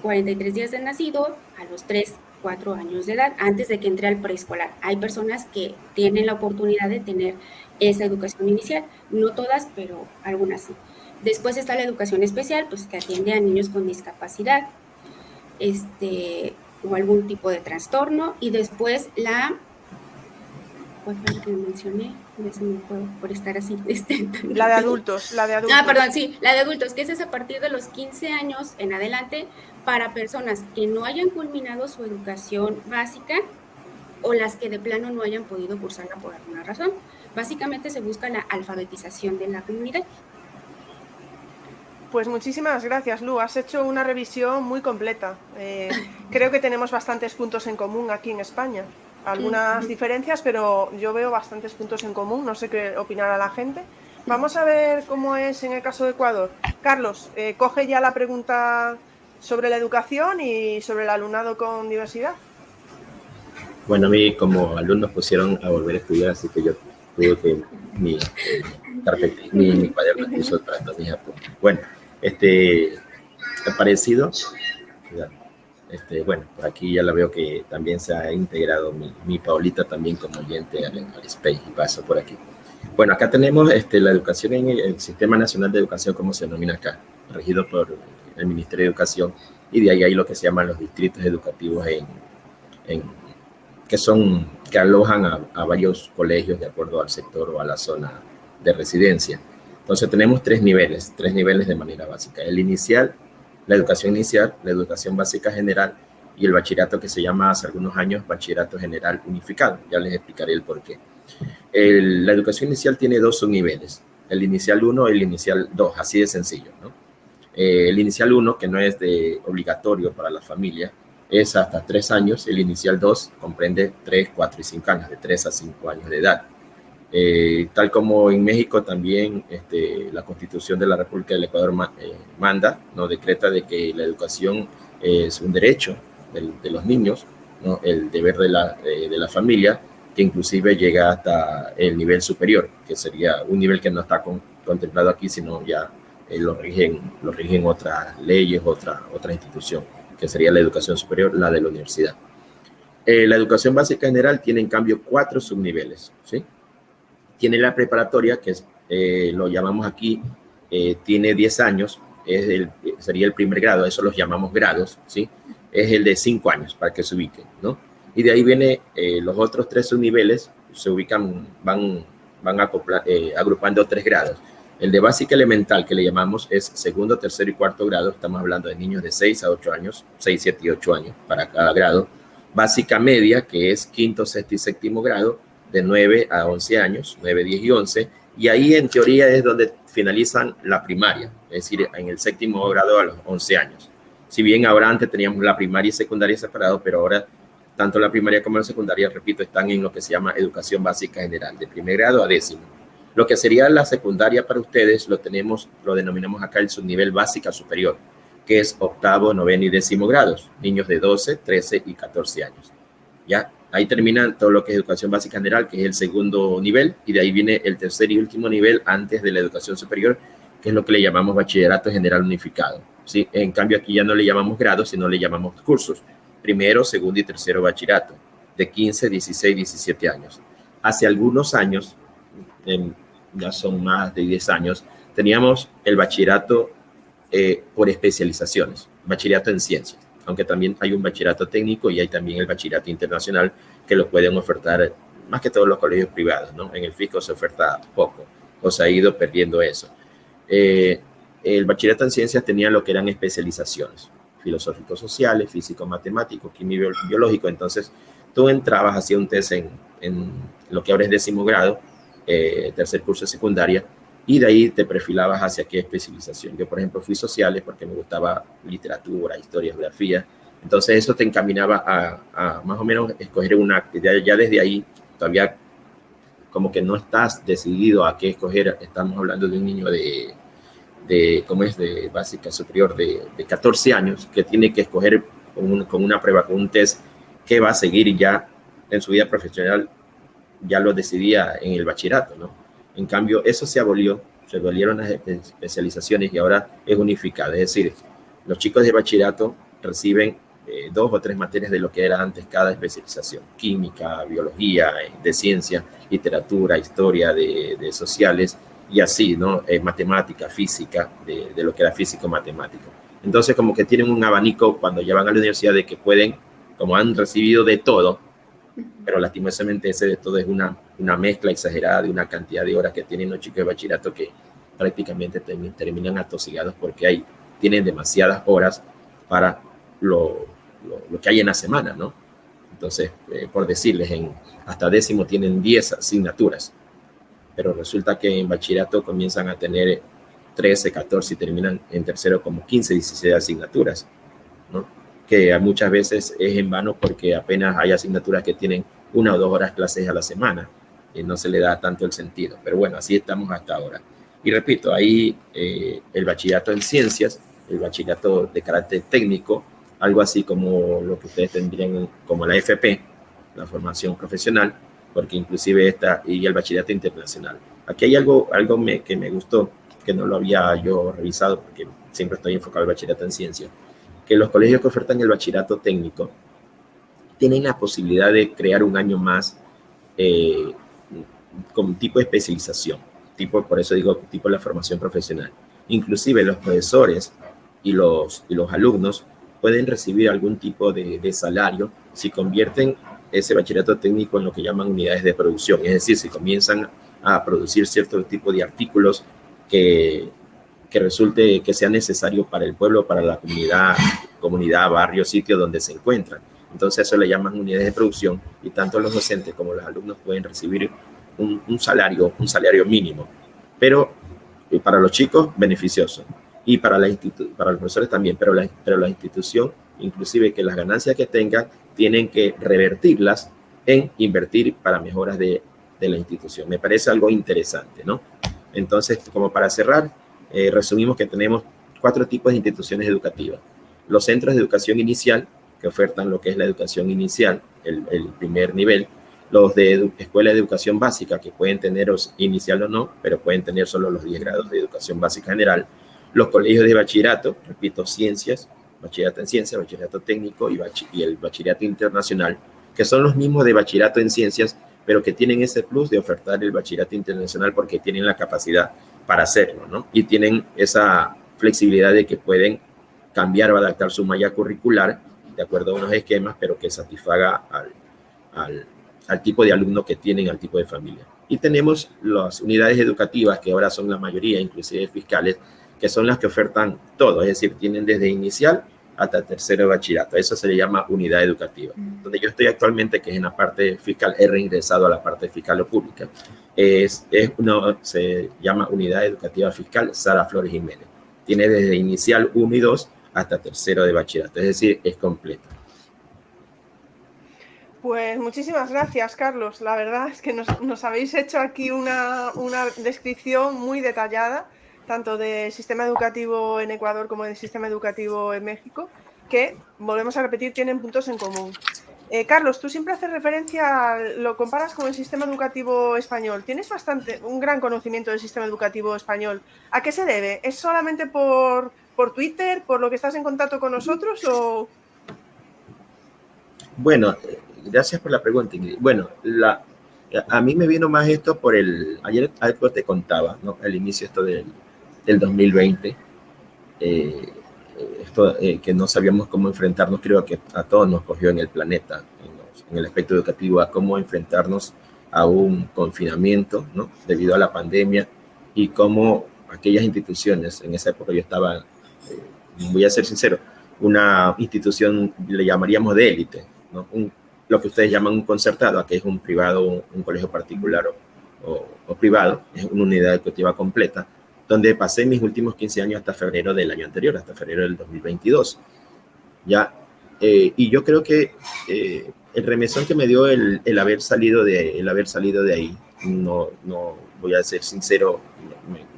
43 días de nacido a los 3, 4 años de edad, antes de que entre al preescolar. Hay personas que tienen la oportunidad de tener esa educación inicial, no todas, pero algunas sí. Después está la educación especial, pues que atiende a niños con discapacidad, o algún tipo de trastorno, y después ¿cuál fue la que mencioné? Ya se me fue por estar así. La de adultos, la de adultos. Ah, perdón, sí, la de adultos, que esa es a partir de los 15 años en adelante para personas que no hayan culminado su educación básica o las que de plano no hayan podido cursarla por alguna razón. Básicamente se busca la alfabetización de la comunidad. Pues muchísimas gracias, Lu. Has hecho una revisión muy completa. Creo que tenemos bastantes puntos en común aquí en España. Algunas diferencias, pero yo veo bastantes puntos en común. No sé qué opinará la gente. Vamos a ver cómo es en el caso de Ecuador. Carlos, coge ya la pregunta sobre la educación y sobre el alumnado con diversidad. Bueno, a mí como alumnos pusieron a volver a estudiar, así que yo tuve que mi cuaderno puso todos mis apuntes. Bueno, parecido. Bueno, por aquí ya la veo que también se ha integrado mi Paulita también como oyente al Space y paso por aquí. Bueno, acá tenemos la educación en el Sistema Nacional de Educación, como se denomina acá, regido por el Ministerio de Educación, y de ahí hay lo que se llaman los distritos educativos que alojan a varios colegios de acuerdo al sector o a la zona de residencia. Entonces tenemos tres niveles de manera básica. El inicial, la educación inicial, la educación básica general y el bachillerato que se llama hace algunos años Bachillerato General Unificado. Ya les explicaré el porqué. La educación inicial tiene dos subniveles, el inicial 1 y el inicial 2, así de sencillo, ¿no? El inicial 1, que no es obligatorio para la familia, es hasta 3 años. El inicial 2 comprende 3, 4 y 5 años, de 3 a 5 años de edad. Tal como en México también la Constitución de la República del Ecuador manda, ¿no? Decreta de que la educación es un derecho de los niños, ¿no? El deber de la familia, que inclusive llega hasta el nivel superior, que sería un nivel que no está contemplado aquí, sino ya lo rigen otras leyes, otra institución, que sería la educación superior, la de la universidad. La educación básica general tiene en cambio 4 subniveles, ¿sí? Tiene la preparatoria, que lo llamamos aquí, tiene 10 años, sería el primer grado, eso los llamamos grados, ¿sí? Es el de 5 años, para que se ubiquen, ¿no? Y de ahí viene los otros 3 subniveles, se ubican, van agrupando 3 grados. El de básica elemental, que le llamamos, es segundo, tercero y cuarto grado. Estamos hablando de niños de 6 a 8 años, 6, 7 y 8 años para cada grado. Básica media, que es quinto, sexto y séptimo grado, de 9 a 11 años, 9, 10 y 11. Y ahí, en teoría, es donde finalizan la primaria, es decir, en el séptimo grado a los 11 años. Si bien ahora antes teníamos la primaria y secundaria separado, pero ahora tanto la primaria como la secundaria, repito, están en lo que se llama educación básica general, de primer grado a 10º. Lo que sería la secundaria para ustedes lo denominamos acá el subnivel básica superior, que es 8º, 9º y 10º grados, niños de 12, 13 y 14 años. ¿Ya? Ahí termina todo lo que es educación básica general, que es el segundo nivel, y de ahí viene el tercer y último nivel antes de la educación superior, que es lo que le llamamos bachillerato general unificado, ¿sí? En cambio, aquí ya no le llamamos grados, sino le llamamos cursos. Primero, segundo y tercero bachillerato, de 15, 16, 17 años. Hace algunos años, ya son más de 10 años, teníamos el bachillerato por especializaciones, bachillerato en ciencias, aunque también hay un bachillerato técnico y hay también el bachillerato internacional que lo pueden ofertar más que todos los colegios privados, ¿no? En el fisco se oferta poco, o se ha ido perdiendo eso. El bachillerato en ciencias tenía lo que eran especializaciones, filosóficos sociales, físico matemático, químico biológico. Entonces tú entrabas, hacías un test en lo que ahora es 10º grado, tercer curso de secundaria, y de ahí te perfilabas hacia qué especialización. Yo, por ejemplo, fui sociales porque me gustaba literatura, historia, geografía. Entonces eso te encaminaba a más o menos escoger una. Ya desde ahí todavía como que no estás decidido a qué escoger. Estamos hablando de un niño de básica superior de 14 años que tiene que escoger con una prueba, con un test, qué va a seguir, y ya en su vida profesional ya lo decidía en el bachillerato, ¿no? En cambio, eso se abolieron las especializaciones y ahora es unificado. Es decir, los chicos de bachillerato reciben 2 o 3 materias de lo que era antes cada especialización: química, biología, de ciencia, literatura, historia, de sociales, y así, ¿no? Matemática, física, de lo que era físico-matemático. Entonces, como que tienen un abanico cuando ya van a la universidad de que pueden, como han recibido de todo, pero lastimosamente ese de todo es una mezcla exagerada de una cantidad de horas que tienen los chicos de bachillerato que prácticamente terminan atosigados porque tienen demasiadas horas para lo que hay en la semana, ¿no? Entonces, por decirles, hasta décimo tienen 10 asignaturas, pero resulta que en bachillerato comienzan a tener 13, 14 y terminan en tercero como 15, 16 asignaturas, ¿no? Que muchas veces es en vano porque apenas hay asignaturas que tienen 1 o 2 horas clases a la semana y no se le da tanto el sentido. Pero bueno, así estamos hasta ahora. Y repito, ahí el bachillerato en ciencias, el bachillerato de carácter técnico, algo así como lo que ustedes tendrían como la FP, la formación profesional, porque inclusive y el bachillerato internacional. Aquí hay algo que me gustó, que no lo había yo revisado, porque siempre estoy enfocado en el bachillerato en ciencias, que los colegios que ofertan el bachillerato técnico tienen la posibilidad de crear un año más con tipo de especialización, por eso digo tipo de la formación profesional. Inclusive los profesores y los alumnos pueden recibir algún tipo de salario si convierten ese bachillerato técnico en lo que llaman unidades de producción, es decir, si comienzan a producir cierto tipo de artículos que resulte que sea necesario para el pueblo, para la comunidad, barrio, sitio donde se encuentran. Entonces eso le llaman unidades de producción y tanto los docentes como los alumnos pueden recibir un salario mínimo, pero para los chicos beneficioso y para los profesores también, pero la institución, inclusive que las ganancias que tengan, tienen que revertirlas en invertir para mejoras de la institución. Me parece algo interesante, ¿no? Entonces, como para cerrar, resumimos que tenemos 4 tipos de instituciones educativas. Los centros de educación inicial, que ofertan lo que es la educación inicial, el primer nivel. Los de escuela de educación básica, que pueden tener inicial o no, pero pueden tener solo los 10 grados de educación básica general. Los colegios de bachillerato, repito, ciencias, bachillerato en ciencias, bachillerato técnico y el bachillerato internacional, que son los mismos de bachillerato en ciencias, pero que tienen ese plus de ofertar el bachillerato internacional porque tienen la capacidad para hacerlo, ¿no? Y tienen esa flexibilidad de que pueden cambiar o adaptar su malla curricular de acuerdo a unos esquemas, pero que satisfaga al tipo de alumno que tienen, al tipo de familia. Y tenemos las unidades educativas, que ahora son la mayoría, inclusive fiscales, que son las que ofertan todo, es decir, tienen desde inicial hasta tercero de bachillerato. Eso se le llama unidad educativa. Donde yo estoy actualmente, que es en la parte fiscal, he reingresado a la parte fiscal o pública. Se llama Unidad Educativa Fiscal Sara Flores Jiménez. Tiene desde inicial 1 y 2 hasta tercero de bachillerato, es decir, es completa. Pues muchísimas gracias, Carlos. La verdad es que nos habéis hecho aquí una descripción muy detallada, tanto del sistema educativo en Ecuador como del sistema educativo en México, que, volvemos a repetir, tienen puntos en común. Carlos, tú siempre haces referencia, lo comparas con el sistema educativo español. Tienes un gran conocimiento del sistema educativo español. ¿A qué se debe? ¿Es solamente por Twitter, por lo que estás en contacto con nosotros o...? Bueno, gracias por la pregunta, Ingrid. Bueno, a mí me vino más esto por ayer algo te contaba, ¿no? Al inicio del 2020, que no sabíamos cómo enfrentarnos, creo que a todos nos cogió en el planeta, en el aspecto educativo, a cómo enfrentarnos a un confinamiento, ¿no? Debido a la pandemia, y cómo aquellas instituciones, en esa época yo estaba, voy a ser sincero, una institución le llamaríamos de élite, ¿no? Lo que ustedes llaman un concertado, que es un privado, un colegio particular o privado, es una unidad educativa completa, donde pasé mis últimos 15 años hasta febrero del año anterior, hasta febrero del 2022. ¿Ya? Y yo creo que el remesón que me dio el haber salido de ahí, no voy a ser sincero,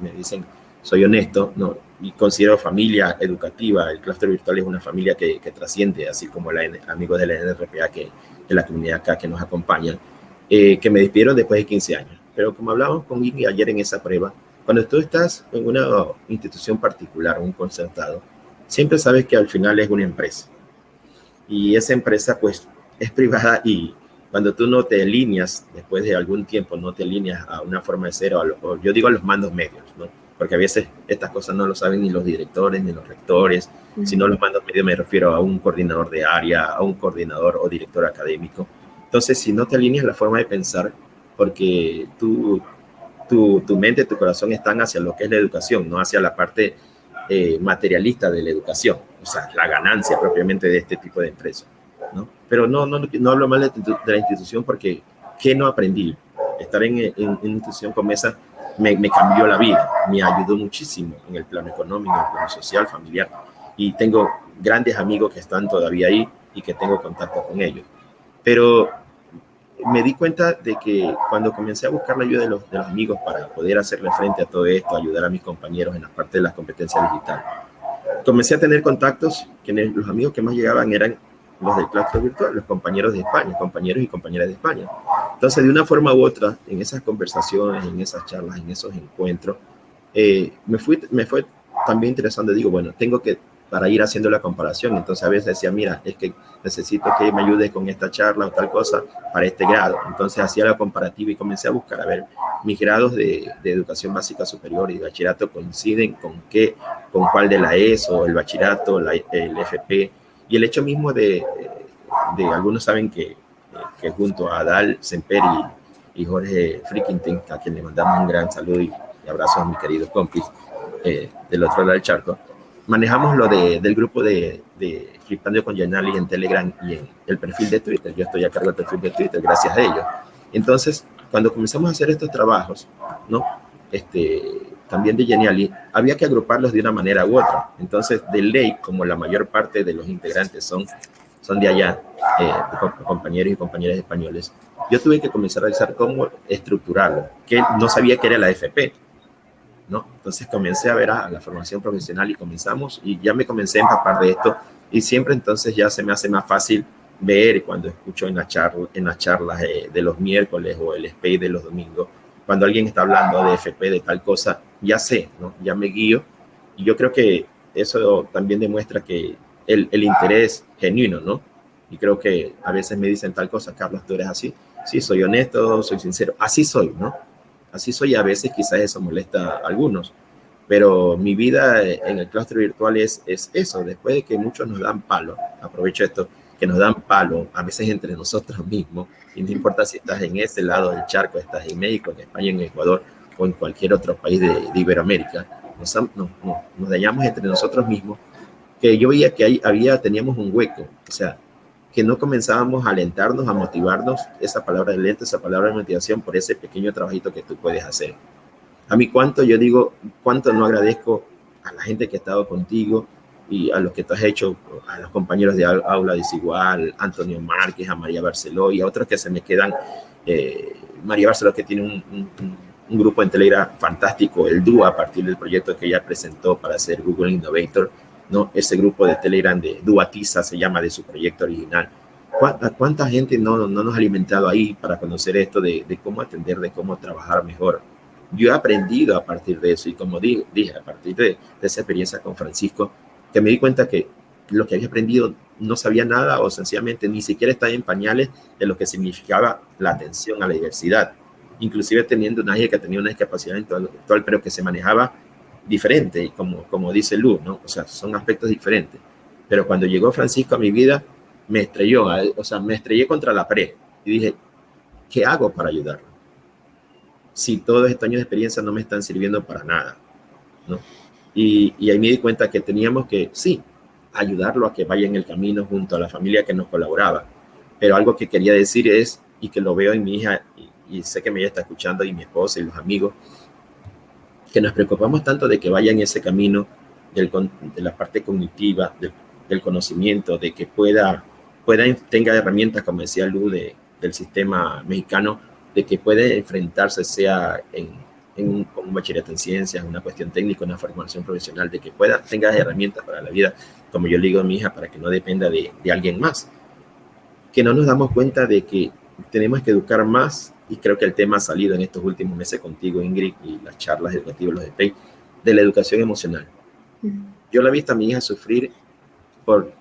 me dicen, soy honesto, no, y considero familia educativa, el clúster virtual es una familia que trasciende, así como amigos de la NRPA, de la comunidad acá que nos acompañan, que me despidieron después de 15 años. Pero como hablábamos con Iggy ayer en esa prueba, cuando tú estás en una institución particular, un concertado, siempre sabes que al final es una empresa. Y esa empresa, pues, es privada, y cuando tú no te alineas, después de algún tiempo, no te alineas a una forma de ser, o yo digo a los mandos medios, ¿no? Porque a veces estas cosas no lo saben ni los directores ni los rectores. Si no los mandos medios, me refiero a un coordinador de área, a un coordinador o director académico. Entonces, si no te alineas la forma de pensar, porque tu mente, tu corazón están hacia lo que es la educación, no hacia la parte materialista de la educación, o sea, la ganancia propiamente de este tipo de empresas, ¿no? Pero no hablo mal de la institución porque ¿qué no aprendí? Estar en una institución como esa me cambió la vida, me ayudó muchísimo en el plano económico, en el plano social, familiar, y tengo grandes amigos que están todavía ahí y que tengo contacto con ellos. Pero me di cuenta de que cuando comencé a buscar la ayuda de los amigos para poder hacerle frente a todo esto, ayudar a mis compañeros en la parte de las competencias digitales, comencé a tener contactos que los amigos que más llegaban eran los del claustro virtual, los compañeros de España, compañeros y compañeras de España. Entonces, de una forma u otra, en esas conversaciones, en esas charlas, en esos encuentros, me fue también interesante. Digo, bueno, tengo que, para ir haciendo la comparación, entonces a veces decía, mira, es que necesito que me ayudes con esta charla o tal cosa para este grado. Entonces hacía la comparativa y comencé a buscar, a ver, mis grados de educación básica superior y de bachillerato coinciden con cuál de la ESO, el bachillerato, el FP, y el hecho mismo de algunos saben que junto a Adal Semper y Jorge Frickintin, a quien le mandamos un gran saludo y abrazo a mis queridos compis del otro lado del charco, manejamos lo del grupo de Flipando con Yanali en Telegram y en el perfil de Twitter. Yo estoy a cargo del perfil de Twitter gracias a ellos. Entonces, cuando comenzamos a hacer estos trabajos, ¿no? También de Geniali, había que agruparlos de una manera u otra. Entonces, de ley, como la mayor parte de los integrantes son de allá, compañeros y compañeras españoles, yo tuve que comenzar a realizar cómo estructurarlo, que no sabía que era la FP, ¿no? Entonces comencé a ver a la formación profesional y comenzamos, y ya me comencé a empapar de esto, y siempre entonces ya se me hace más fácil ver cuando escucho en las charlas de los miércoles o el SPAY de los domingos, cuando alguien está hablando de FP, de tal cosa, ya sé, ¿no? Ya me guío, y yo creo que eso también demuestra que el interés genuino, ¿no? Y creo que a veces me dicen tal cosa, Carlos, tú eres así. Sí, soy honesto, soy sincero, así soy, ¿no? Así soy, y a veces quizás eso molesta a algunos, pero mi vida en el claustro virtual es eso. Después de que muchos nos dan palo, aprovecho esto, que nos dan palo, a veces entre nosotros mismos, y no importa si estás en ese lado del charco, estás en México, en España, en Ecuador o en cualquier otro país de Iberoamérica, nos dañamos entre nosotros mismos, que yo veía que teníamos un hueco, o sea, que no comenzábamos a alentarnos, a motivarnos, esa palabra de aliento, esa palabra de motivación por ese pequeño trabajito que tú puedes hacer. A mí cuánto no agradezco a la gente que ha estado contigo y a los que tú has hecho, a los compañeros de Aula Desigual, Antonio Márquez, a María Barceló y a otros que se me quedan. María Barceló, que tiene un grupo en Telegram fantástico, el DUA, a partir del proyecto que ella presentó para hacer Google Innovator, ¿no? Ese grupo de Telegram de Duatiza se llama, de su proyecto original. ¿Cuánta gente no nos ha alimentado ahí para conocer esto de cómo atender, de cómo trabajar mejor? Yo he aprendido a partir de eso, y como dije, a partir de esa experiencia con Francisco, que me di cuenta que lo que había aprendido no sabía nada, o sencillamente ni siquiera estaba en pañales de lo que significaba la atención a la diversidad, inclusive teniendo una hija que tenía una discapacidad intelectual, pero que se manejaba diferente, como dice Lu, ¿no? O sea, son aspectos diferentes. Pero cuando llegó Francisco a mi vida, me estrellé contra la pared y dije, ¿qué hago para ayudarlo? Si todos estos años de experiencia no me están sirviendo para nada, ¿no? Y ahí me di cuenta que teníamos que, sí, ayudarlo a que vaya en el camino junto a la familia que nos colaboraba. Pero algo que quería decir es, y que lo veo en mi hija, y sé que me está escuchando, y mi esposa y los amigos, que nos preocupamos tanto de que vaya en ese camino de la parte cognitiva, del conocimiento, de que tenga herramientas, como decía Lu, del sistema mexicano, de que puede enfrentarse, sea con un bachillerato en ciencias, una cuestión técnica, una formación profesional, de que tenga herramientas para la vida, como yo le digo a mi hija, para que no dependa de alguien más. Que no nos damos cuenta de que tenemos que educar más, y creo que el tema ha salido en estos últimos meses contigo, Ingrid, y las charlas educativas, los SPAY, de la educación emocional. Yo la he visto a mi hija sufrir por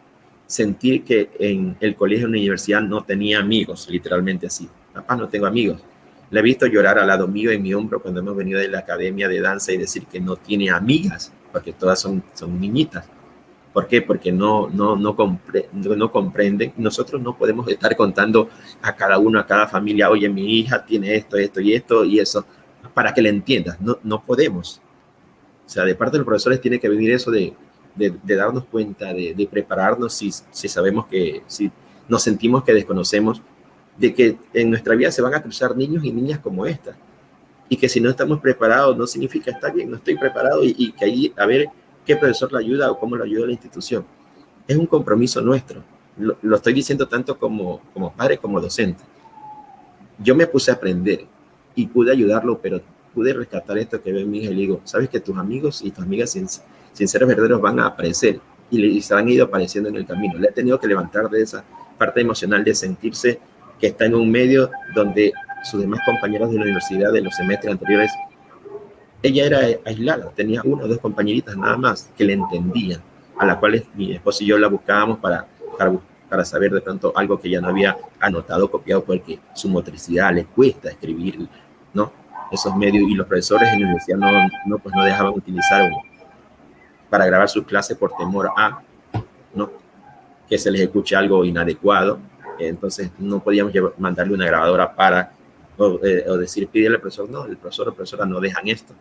sentir que en el colegio o la universidad no tenía amigos, literalmente así. Papá, no tengo amigos. La he visto llorar al lado mío, en mi hombro, cuando hemos venido de la academia de danza, y decir que no tiene amigas, porque todas son niñitas. ¿Por qué? Porque no comprenden. Nosotros no podemos estar contando a cada uno, a cada familia, oye, mi hija tiene esto, esto y esto y eso, para que le entiendas. No podemos. O sea, de parte de los profesores tiene que venir eso de darnos cuenta, de prepararnos si sabemos que, si nos sentimos que desconocemos, de que en nuestra vida se van a cruzar niños y niñas como esta. Y que si no estamos preparados, no significa está bien, no estoy preparado y que ahí a ver qué profesor le ayuda o cómo le ayuda la institución. Es un compromiso nuestro. Lo estoy diciendo tanto como padre como docente. Yo me puse a aprender y pude ayudarlo, pero pude rescatar esto que ve mi hija y le digo, sabes que tus amigos y tus amigas sinceros verdaderos van a aparecer y se han ido apareciendo en el camino. Le he tenido que levantar de esa parte emocional de sentirse que está en un medio donde sus demás compañeros de la universidad de los semestres anteriores, ella era aislada, tenía una o dos compañeritas nada más que le entendían, a las cuales mi esposo y yo la buscábamos para saber de pronto algo que ya no había anotado, copiado, porque su motricidad le cuesta escribir, ¿no? Esos medios, y los profesores en la universidad pues no dejaban utilizar para grabar sus clases por temor a, ¿no?, que se les escuche algo inadecuado. Entonces no podíamos mandarle una grabadora o decir, pídele al profesor, no, el profesor o profesora no dejan esto.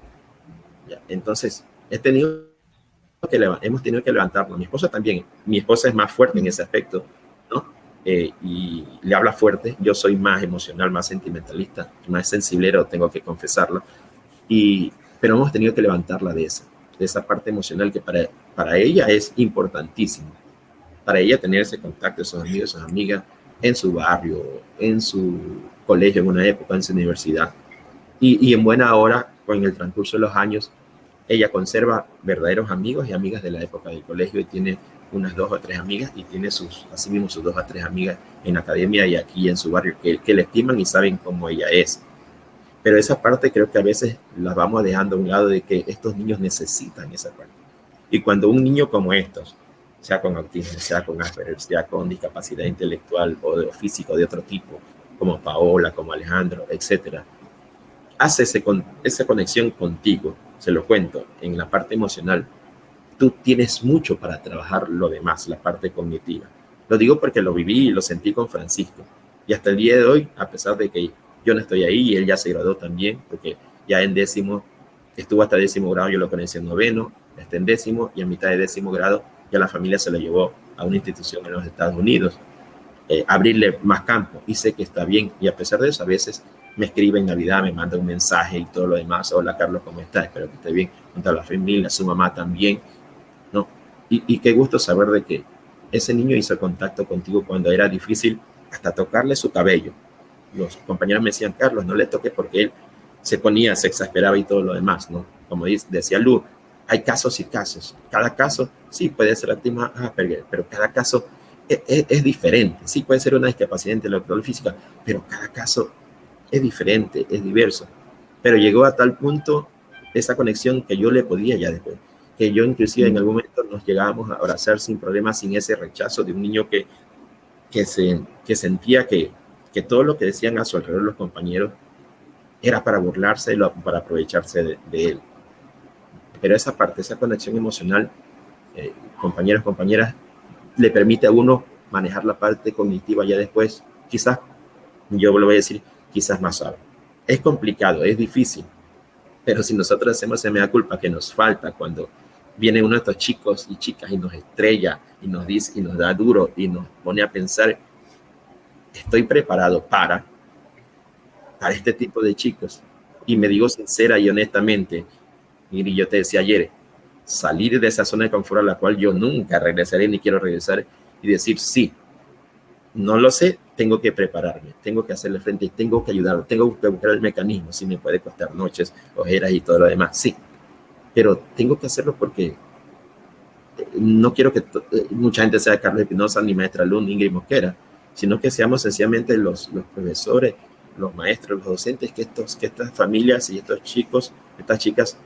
Ya, entonces hemos tenido que levantarnos. Mi esposa también, mi esposa es más fuerte en ese aspecto, ¿no? Y le habla fuerte. Yo soy más emocional, más sentimentalista, más sensiblero, tengo que confesarlo. Pero hemos tenido que levantarla de esa parte emocional que para ella es importantísimo. Para ella tener ese contacto, esos amigos, esas amigas, en su barrio, en su colegio, en una época, en su universidad. Y en buena hora, con el transcurso de los años, ella conserva verdaderos amigos y amigas de la época del colegio y tiene unas 2 o 3 amigas y tiene asimismo sus 2 o 3 amigas en la academia y aquí en su barrio que le estiman y saben cómo ella es. Pero esa parte creo que a veces las vamos dejando a un lado, de que estos niños necesitan esa parte. Y cuando un niño como estos, sea con autismo, sea con Asperger, sea con discapacidad intelectual o físico de otro tipo, como Paola, como Alejandro, etcétera, hace esa conexión contigo, se lo cuento, en la parte emocional, tú tienes mucho para trabajar lo demás, la parte cognitiva. Lo digo porque lo viví y lo sentí con Francisco. Y hasta el día de hoy, a pesar de que yo no estoy ahí y él ya se graduó también, porque ya en 10º, estuvo hasta 10º grado, yo lo conocí en 9º, está en 10º y a mitad de 10º grado ya la familia se lo llevó a una institución en los Estados Unidos, abrirle más campo, y sé que está bien. Y a pesar de eso, a veces me escribe en Navidad, me manda un mensaje y todo lo demás. Hola Carlos, ¿cómo estás? Espero que esté bien. Junto a la familia, su mamá también, ¿no? Y qué gusto saber de que ese niño hizo contacto contigo cuando era difícil hasta tocarle su cabello. Los compañeros me decían, Carlos, no le toques, porque él se exasperaba y todo lo demás, ¿no? Como decía Lu, hay casos y casos. Cada caso sí puede ser autismo Asperger, pero cada caso es diferente. Sí puede ser una discapacidad intelectual física, pero cada caso es diferente, es diverso. Pero llegó a tal punto esa conexión que yo le podía ya después, que yo inclusive en algún momento nos llegábamos a abrazar sin problemas, sin ese rechazo de un niño que sentía que todo lo que decían a su alrededor los compañeros era para burlarse, para aprovecharse de él. Pero esa parte, esa conexión emocional, compañeros, compañeras, le permite a uno manejar la parte cognitiva ya después, quizás, yo lo voy a decir, quizás más suave. Es complicado, es difícil, pero si nosotros hacemos esa mea culpa que nos falta cuando vienen uno de estos chicos y chicas y nos estrella y nos dice y nos da duro y nos pone a pensar, estoy preparado para este tipo de chicos. Y me digo sincera y honestamente, y yo te decía ayer, salir de esa zona de confort a la cual yo nunca regresaré ni quiero regresar, y decir, sí, no lo sé, tengo que prepararme, tengo que hacerle frente y tengo que ayudarlo, tengo que buscar el mecanismo, si me puede costar noches, ojeras y todo lo demás, sí, pero tengo que hacerlo porque no quiero que mucha gente sea Carlos Espinosa, ni maestra Luz, ni Ingrid Mosquera, sino que seamos sencillamente los profesores, los maestros, los docentes, que estas familias y estos chicos, estas chicas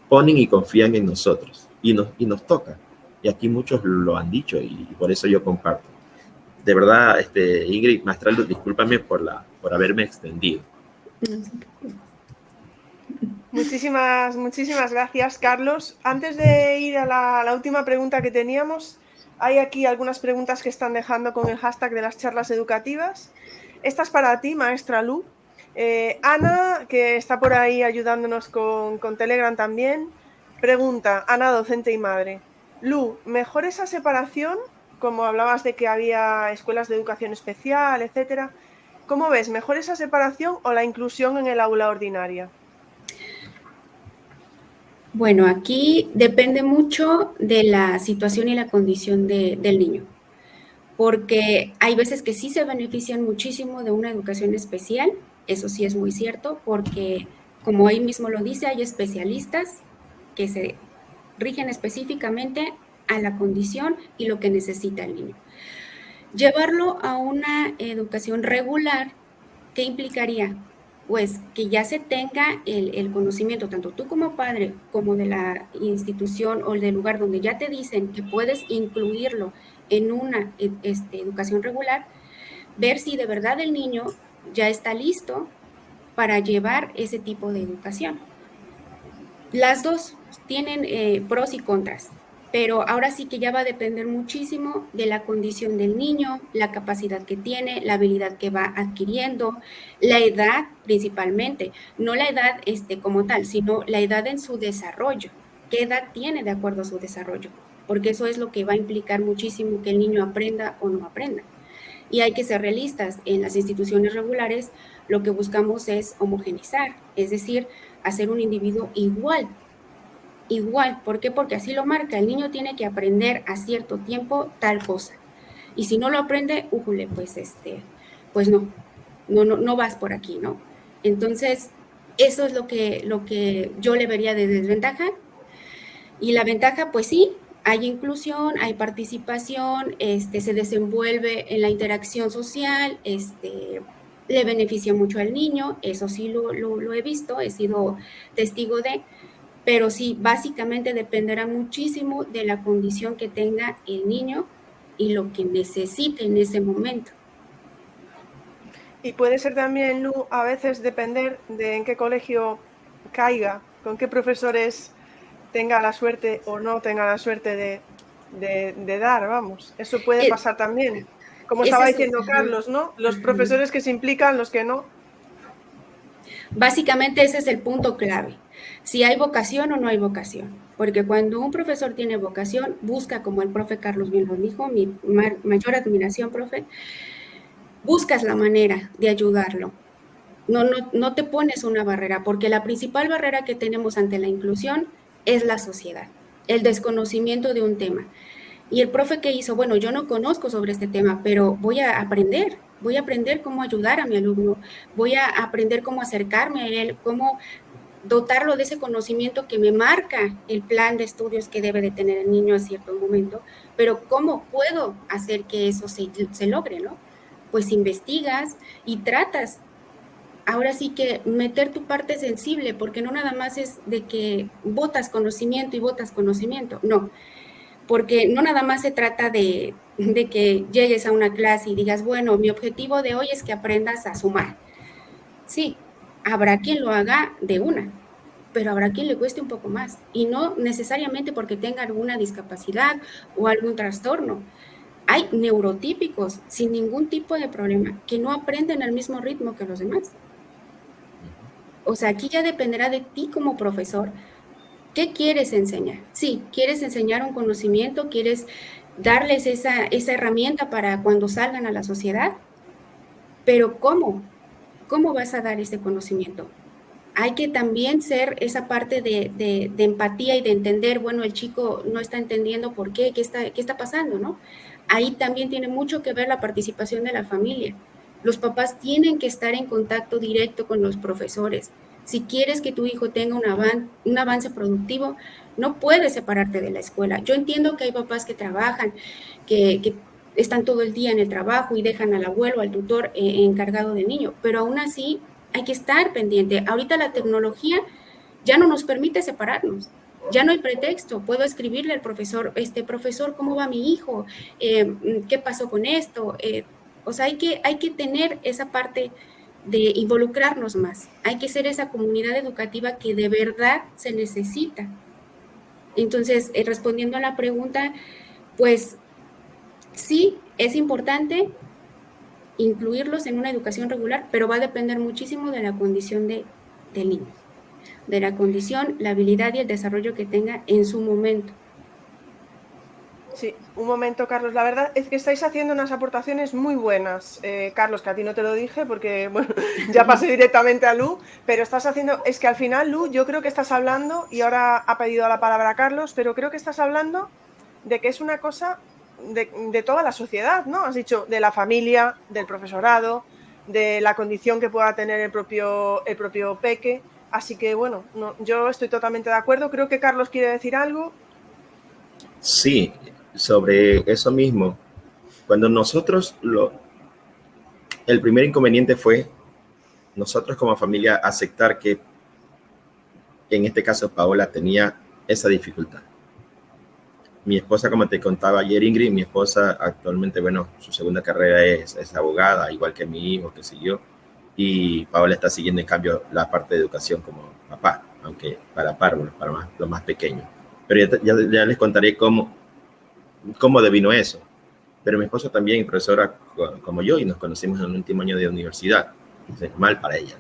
ponen y confían en nosotros y nos toca. Y aquí muchos lo han dicho y por eso yo comparto. De verdad, Ingrid, maestra Luz, discúlpame por haberme extendido. Muchísimas gracias, Carlos. Antes de ir a la última pregunta que teníamos, hay aquí algunas preguntas que están dejando con el hashtag de las charlas educativas. Esta es para ti, maestra Lu. Ana, que está por ahí ayudándonos con Telegram también, pregunta, Ana, docente y madre. Lu, ¿mejor esa separación? Como hablabas de que había escuelas de educación especial, etcétera. ¿Cómo ves? ¿Mejor esa separación o la inclusión en el aula ordinaria? Bueno, aquí depende mucho de la situación y la condición del niño, porque hay veces que sí se benefician muchísimo de una educación especial, eso sí es muy cierto, porque como ahí mismo lo dice, hay especialistas que se rigen específicamente a la condición y lo que necesita el niño. Llevarlo a una educación regular, ¿qué implicaría? Pues que ya se tenga el conocimiento, tanto tú como padre, como de la institución o del lugar donde ya te dicen que puedes incluirlo en una educación regular, ver si de verdad el niño ya está listo para llevar ese tipo de educación. Las dos tienen pros y contras, pero ahora sí que ya va a depender muchísimo de la condición del niño, la capacidad que tiene, la habilidad que va adquiriendo, la edad principalmente, no la edad como tal, sino la edad en su desarrollo. ¿Qué edad tiene de acuerdo a su desarrollo? Porque eso es lo que va a implicar muchísimo que el niño aprenda o no aprenda. Y hay que ser realistas. En las instituciones regulares lo que buscamos es homogenizar, es decir, hacer un individuo igual. Igual, ¿por qué? Porque así lo marca. El niño tiene que aprender a cierto tiempo tal cosa. Y si no lo aprende, újule, pues pues no vas por aquí, ¿no? Entonces, eso es lo que yo le vería de desventaja. Y la ventaja, pues sí, hay inclusión, hay participación, se desenvuelve en la interacción social, le beneficia mucho al niño, eso sí lo he visto, he sido testigo de, pero sí, básicamente dependerá muchísimo de la condición que tenga el niño y lo que necesite en ese momento. Y puede ser también, Lu, a veces depender de en qué colegio caiga, con qué profesores tenga la suerte o no tenga la suerte de dar, vamos. Eso puede pasar también. Como Ese estaba es, diciendo Carlos, ¿no? Los profesores que se implican, los que no. básicamente ese es el punto clave. Si hay vocación o no hay vocación. Porque cuando un profesor tiene vocación, busca, como el profe Carlos bien lo dijo, mi mayor admiración, profe, buscas la manera de ayudarlo. No te pones una barrera, porque la principal barrera que tenemos ante la inclusión es la sociedad, el desconocimiento de un tema. Y el profe que hizo, bueno, yo no conozco sobre este tema, pero voy a aprender cómo ayudar a mi alumno, voy a aprender cómo acercarme a él, cómo dotarlo de ese conocimiento que me marca el plan de estudios que debe de tener el niño a cierto momento, pero cómo puedo hacer que eso se logre, ¿no? Pues investigas y tratas ahora sí que meter tu parte sensible, porque no nada más es de que botas conocimiento, no, porque no nada más se trata de que llegues a una clase y digas, bueno, mi objetivo de hoy es que aprendas a sumar. Sí, habrá quien lo haga de una, pero habrá quien le cueste un poco más, y no necesariamente porque tenga alguna discapacidad o algún trastorno. Hay neurotípicos sin ningún tipo de problema que no aprenden al mismo ritmo que los demás. O sea, aquí ya dependerá de ti como profesor. ¿Qué quieres enseñar? Sí, quieres enseñar un conocimiento, quieres darles esa herramienta para cuando salgan a la sociedad, pero ¿cómo? ¿Cómo vas a dar ese conocimiento? Hay que también ser esa parte de empatía y de entender, bueno, el chico no está entendiendo por qué está pasando, ¿no? Ahí también tiene mucho que ver la participación de la familia. Los papás tienen que estar en contacto directo con los profesores. Si quieres que tu hijo tenga un avance productivo, no puedes separarte de la escuela. Yo entiendo que hay papás que trabajan, que están todo el día en el trabajo y dejan al abuelo, al tutor encargado del niño, pero aún así hay que estar pendiente. Ahorita la tecnología ya no nos permite separarnos. Ya no hay pretexto. Puedo escribirle al profesor, profesor, ¿cómo va mi hijo? ¿Qué pasó con esto? O sea, hay que tener esa parte de involucrarnos más. Hay que ser esa comunidad educativa que de verdad se necesita. Entonces, respondiendo a la pregunta, pues sí, es importante incluirlos en una educación regular, pero va a depender muchísimo de la condición del niño, de la condición, la habilidad y el desarrollo que tenga en su momento. Sí, un momento, Carlos. La verdad es que estáis haciendo unas aportaciones muy buenas. Carlos, que a ti no te lo dije porque, bueno, ya pasé directamente a Lu, pero estás haciendo, es que al final, Lu, yo creo que estás hablando, y ahora ha pedido la palabra Carlos, pero creo que estás hablando de que es una cosa de toda la sociedad, ¿no? Has dicho de la familia, del profesorado, de la condición que pueda tener el propio peque. Así que, bueno, no, yo estoy totalmente de acuerdo. Creo que Carlos quiere decir algo. Sí, sobre eso mismo. Cuando nosotros, el primer inconveniente fue nosotros como familia aceptar que en este caso Paola tenía esa dificultad. Mi esposa, como te contaba ayer, Ingrid, mi esposa actualmente, bueno, su segunda carrera es abogada, igual que mi hijo que siguió, y Paola está siguiendo en cambio la parte de educación como papá, aunque para párvulos, para los más pequeños. Pero ya les contaré cómo devino eso. Pero mi esposa también es profesora como yo y nos conocimos en el último año de universidad. Entonces, mal para ella.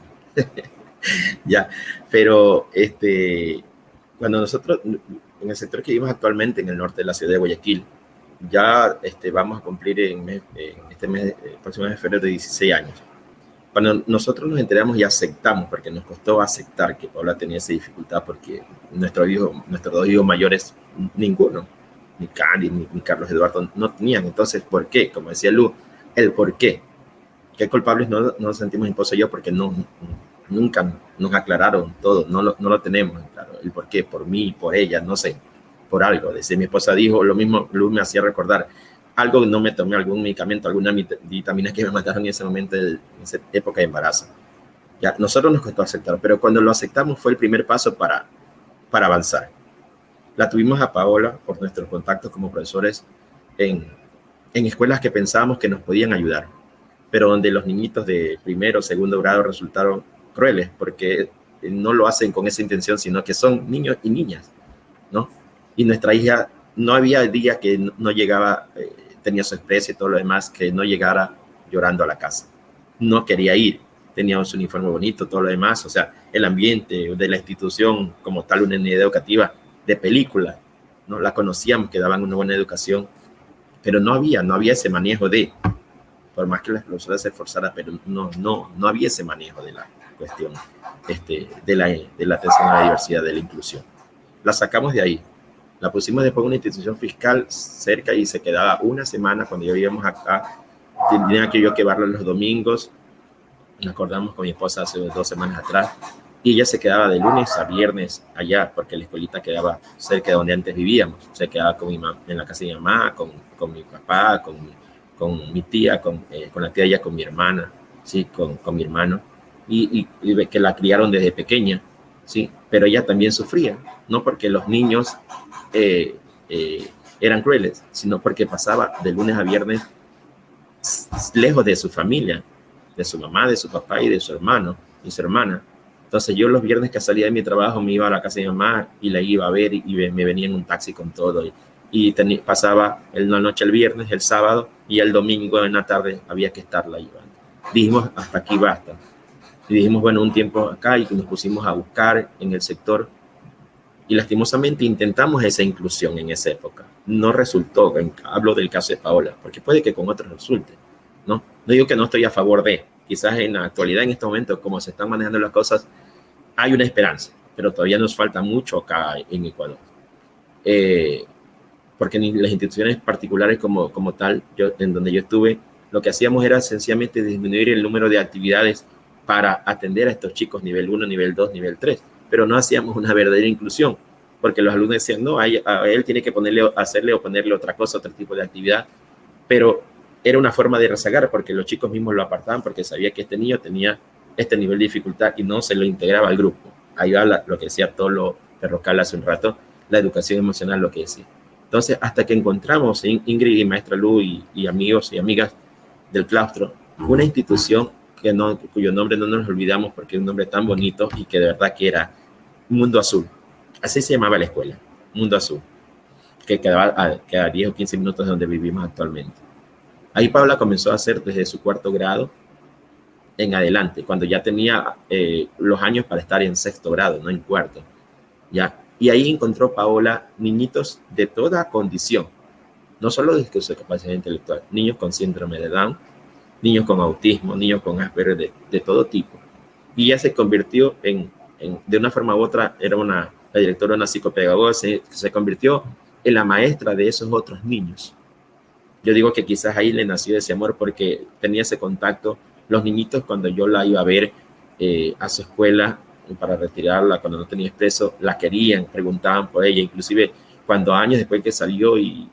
Ya, pero cuando nosotros, en el sector que vivimos actualmente, en el norte de la ciudad de Guayaquil, ya vamos a cumplir en este mes, próximo mes de febrero, de 16 años. Cuando nosotros nos enteramos y aceptamos, porque nos costó aceptar que Paula tenía esa dificultad, porque nuestros dos hijos mayores, ninguno, ni Candy, ni Carlos Eduardo, no tenían. Entonces, ¿por qué? Como decía Lu, el por qué. ¿Qué culpables no nos sentimos mi esposa y yo? Porque nunca nos aclararon todo, no lo tenemos claro, el por qué, por mí, por ella, no sé, por algo. Desde mi esposa dijo lo mismo, Lu me hacía recordar, algo no me tomé, algún medicamento, alguna vitamina que me mataron en ese momento, en esa época de embarazo. Ya, nosotros nos costó aceptar, pero cuando lo aceptamos fue el primer paso para avanzar. La tuvimos a Paola por nuestros contactos como profesores en escuelas que pensábamos que nos podían ayudar, pero donde los niñitos de primero o segundo grado resultaron crueles, porque no lo hacen con esa intención, sino que son niños y niñas, ¿no? Y nuestra hija, no había día que no llegaba, tenía su especie y todo lo demás, que no llegara llorando a la casa. No quería ir, tenía su uniforme bonito, todo lo demás, o sea, el ambiente de la institución como tal, una unidad educativa de película, ¿no? La conocíamos, que daban una buena educación, pero no había ese manejo por más que las profesoras se esforzaran, pero no había ese manejo de la cuestión de la atención a la diversidad, de la inclusión. La sacamos de ahí, la pusimos después en una institución fiscal cerca y se quedaba una semana. Cuando ya vivíamos acá, tenía que yo llevarla los domingos. Nos acordamos con mi esposa hace 2 semanas atrás, y ella se quedaba de lunes a viernes allá, porque la escuelita quedaba cerca de donde antes vivíamos. Se quedaba con mi mamá, en la casa de mi mamá, con mi papá, con mi tía, con la tía de ella, con mi hermana, ¿sí? Con mi hermano, y que la criaron desde pequeña, ¿sí? Pero ella también sufría, no porque los niños eran crueles, sino porque pasaba de lunes a viernes lejos de su familia, de su mamá, de su papá y de su hermano y su hermana. Entonces yo los viernes que salía de mi trabajo me iba a la casa de mi mamá y la iba a ver, y me venía en un taxi con todo, y pasaba la noche el viernes, el sábado, y el domingo en la tarde había que estarla llevando. Dijimos, hasta aquí basta. Y dijimos, bueno, un tiempo acá, y nos pusimos a buscar en el sector, y lastimosamente intentamos esa inclusión en esa época. No resultó. Hablo del caso de Paola, porque puede que con otros resulte, ¿no? No digo que no estoy a favor de, quizás en la actualidad, en este momento, como se están manejando las cosas, hay una esperanza, pero todavía nos falta mucho acá en Ecuador. Porque en las instituciones particulares como tal, en donde yo estuve, lo que hacíamos era sencillamente disminuir el número de actividades para atender a estos chicos nivel 1, nivel 2, nivel 3, pero no hacíamos una verdadera inclusión, porque los alumnos decían, no, a él tiene que hacerle o ponerle otra cosa, otro tipo de actividad, pero era una forma de rezagar, porque los chicos mismos lo apartaban, porque sabía que este niño tenía este nivel de dificultad y no se lo integraba al grupo. Ahí va lo que decía Tolo Perrocal hace un rato, la educación emocional, lo que decía. Entonces, hasta que encontramos, Ingrid y Maestra Lu y amigos y amigas del claustro, una institución cuyo nombre no nos olvidamos porque es un nombre tan bonito y que de verdad que era Mundo Azul. Así se llamaba la escuela, Mundo Azul, que quedaba a 10 o 15 minutos de donde vivimos actualmente. Ahí Paola comenzó a hacer desde su 4º grado en adelante, cuando ya tenía los años para estar en 6º grado, no en 4º. ¿Ya? Y ahí encontró Paola niñitos de toda condición, no solo de discapacidad intelectual, niños con síndrome de Down, niños con autismo, niños con Asperger de todo tipo. Y ella se convirtió de una forma u otra, era la directora de una psicopedagoga, se convirtió en la maestra de esos otros niños. Yo digo que quizás ahí le nació ese amor porque tenía ese contacto. Los niñitos, cuando yo la iba a ver a su escuela para retirarla, cuando no tenía expreso, la querían, preguntaban por ella, inclusive cuando años después que salió y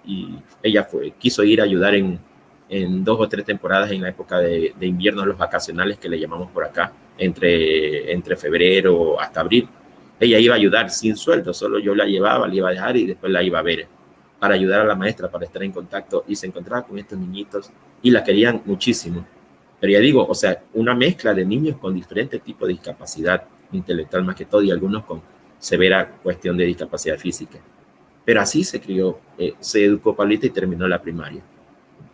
ella quiso ir a ayudar en 2 o 3 temporadas en la época de invierno, los vacacionales que le llamamos por acá, entre febrero hasta abril. Ella iba a ayudar sin sueldo, solo yo la llevaba, la iba a dejar y después la iba a ver para ayudar a la maestra, para estar en contacto, y se encontraba con estos niñitos y la querían muchísimo. Pero ya digo, o sea, una mezcla de niños con diferentes tipos de discapacidad intelectual más que todo y algunos con severa cuestión de discapacidad física. Pero así se crió, se educó Paulita y terminó la primaria.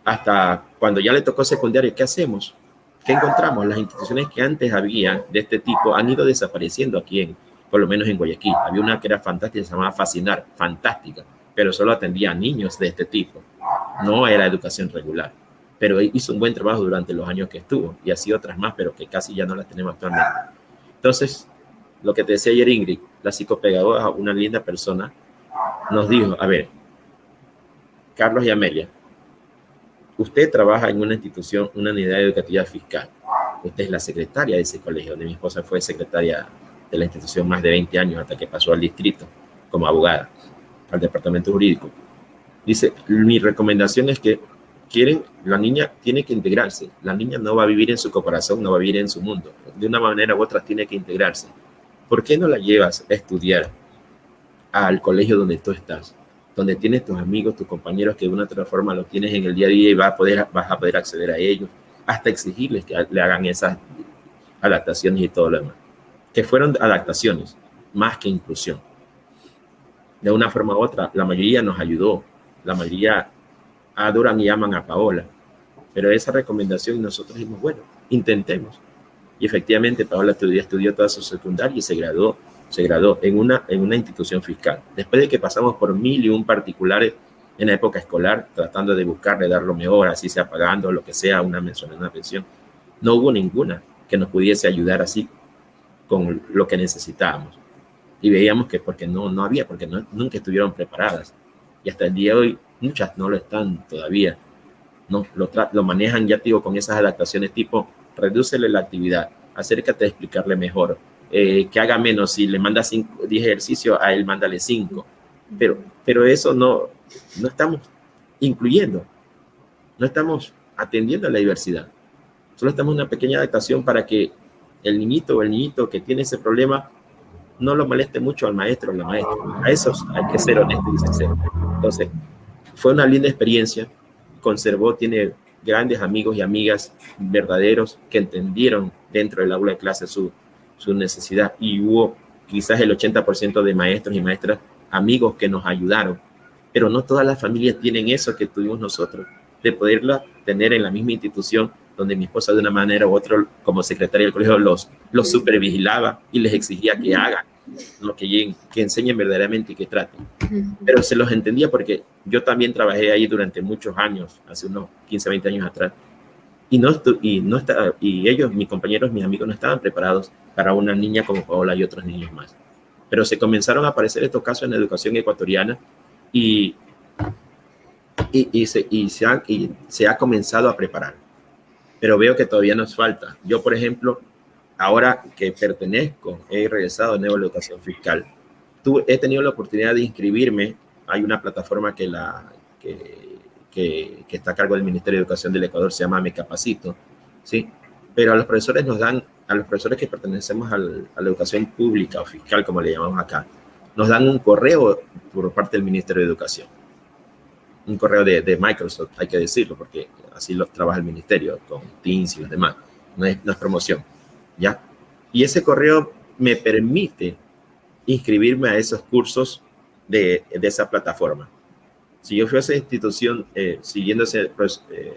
Hasta cuando ya le tocó secundaria, ¿qué hacemos? ¿Qué encontramos? Las instituciones que antes había de este tipo han ido desapareciendo aquí, por lo menos en Guayaquil. Había una que era fantástica, se llamaba Fascinar, fantástica, pero solo atendía a niños de este tipo. No era educación regular, pero hizo un buen trabajo durante los años que estuvo, y así otras más, pero que casi ya no las tenemos actualmente. Entonces, lo que te decía ayer Ingrid, la psicopedagoga, una linda persona, nos dijo, a ver, Carlos y Amelia, usted trabaja en una institución, una unidad educativa fiscal. Usted es la secretaria de ese colegio, donde mi esposa fue secretaria de la institución más de 20 años hasta que pasó al distrito como abogada, al departamento jurídico. Dice, mi recomendación es que la niña tiene que integrarse. La niña no va a vivir en su corazón, no va a vivir en su mundo. De una manera u otra tiene que integrarse. ¿Por qué no la llevas a estudiar al colegio donde tú estás? Donde tienes tus amigos, tus compañeros, que de una u otra forma los tienes en el día a día y vas a poder acceder a ellos, hasta exigirles que le hagan esas adaptaciones y todo lo demás. Que fueron adaptaciones, más que inclusión. De una forma u otra, la mayoría nos ayudó, la mayoría adoran y aman a Paola, pero esa recomendación nosotros dijimos, bueno, intentemos. Y efectivamente Paola estudió toda su secundaria y se graduó en una institución fiscal. Después de que pasamos por 1001 particulares en la época escolar, tratando de buscarle dar lo mejor, así sea pagando lo que sea, una mensualidad, una pensión, no hubo ninguna que nos pudiese ayudar así con lo que necesitábamos. Y veíamos que porque no había, porque nunca estuvieron preparadas. Y hasta el día de hoy, muchas no lo están todavía. No, lo manejan, ya te digo, con esas adaptaciones tipo, redúcele la actividad, acércate a explicarle mejor, que haga menos. Si le manda 10 ejercicios, a él mándale 5. Pero eso no estamos incluyendo, no estamos atendiendo a la diversidad. Solo estamos en una pequeña adaptación para que el niñito o el niñito que tiene ese problema no lo moleste mucho al maestro o la maestra. A esos hay que ser honestos y sinceros. Entonces, fue una linda experiencia. Tiene grandes amigos y amigas verdaderos que entendieron dentro del aula de clase su necesidad, y hubo quizás el 80% de maestros y maestras amigos que nos ayudaron, pero no todas las familias tienen eso que tuvimos nosotros, de poderla tener en la misma institución donde mi esposa de una manera u otra como secretaria del colegio los supervigilaba y les exigía que hagan, ¿no? que enseñen verdaderamente y que traten. Pero se los entendía porque yo también trabajé ahí durante muchos años, hace unos 15, 20 años atrás, y ellos, mis compañeros, mis amigos, no estaban preparados para una niña como Paola y otros niños más. Pero se comenzaron a aparecer estos casos en la educación ecuatoriana y se ha comenzado a preparar. Pero veo que todavía nos falta. Yo, por ejemplo, ahora que he regresado a Nueva Educación Fiscal, he tenido la oportunidad de inscribirme. Hay una plataforma que está a cargo del Ministerio de Educación del Ecuador, se llama Me Capacito, ¿sí? Pero a los profesores a los profesores que pertenecemos a la educación pública o fiscal, como le llamamos acá, nos dan un correo por parte del Ministerio de Educación. Un correo de Microsoft, hay que decirlo, porque así lo trabaja el ministerio, con Teams y los demás. no es promoción, ¿ya? Y ese correo me permite inscribirme a esos cursos de esa plataforma. Si yo fuese institución, siguiendo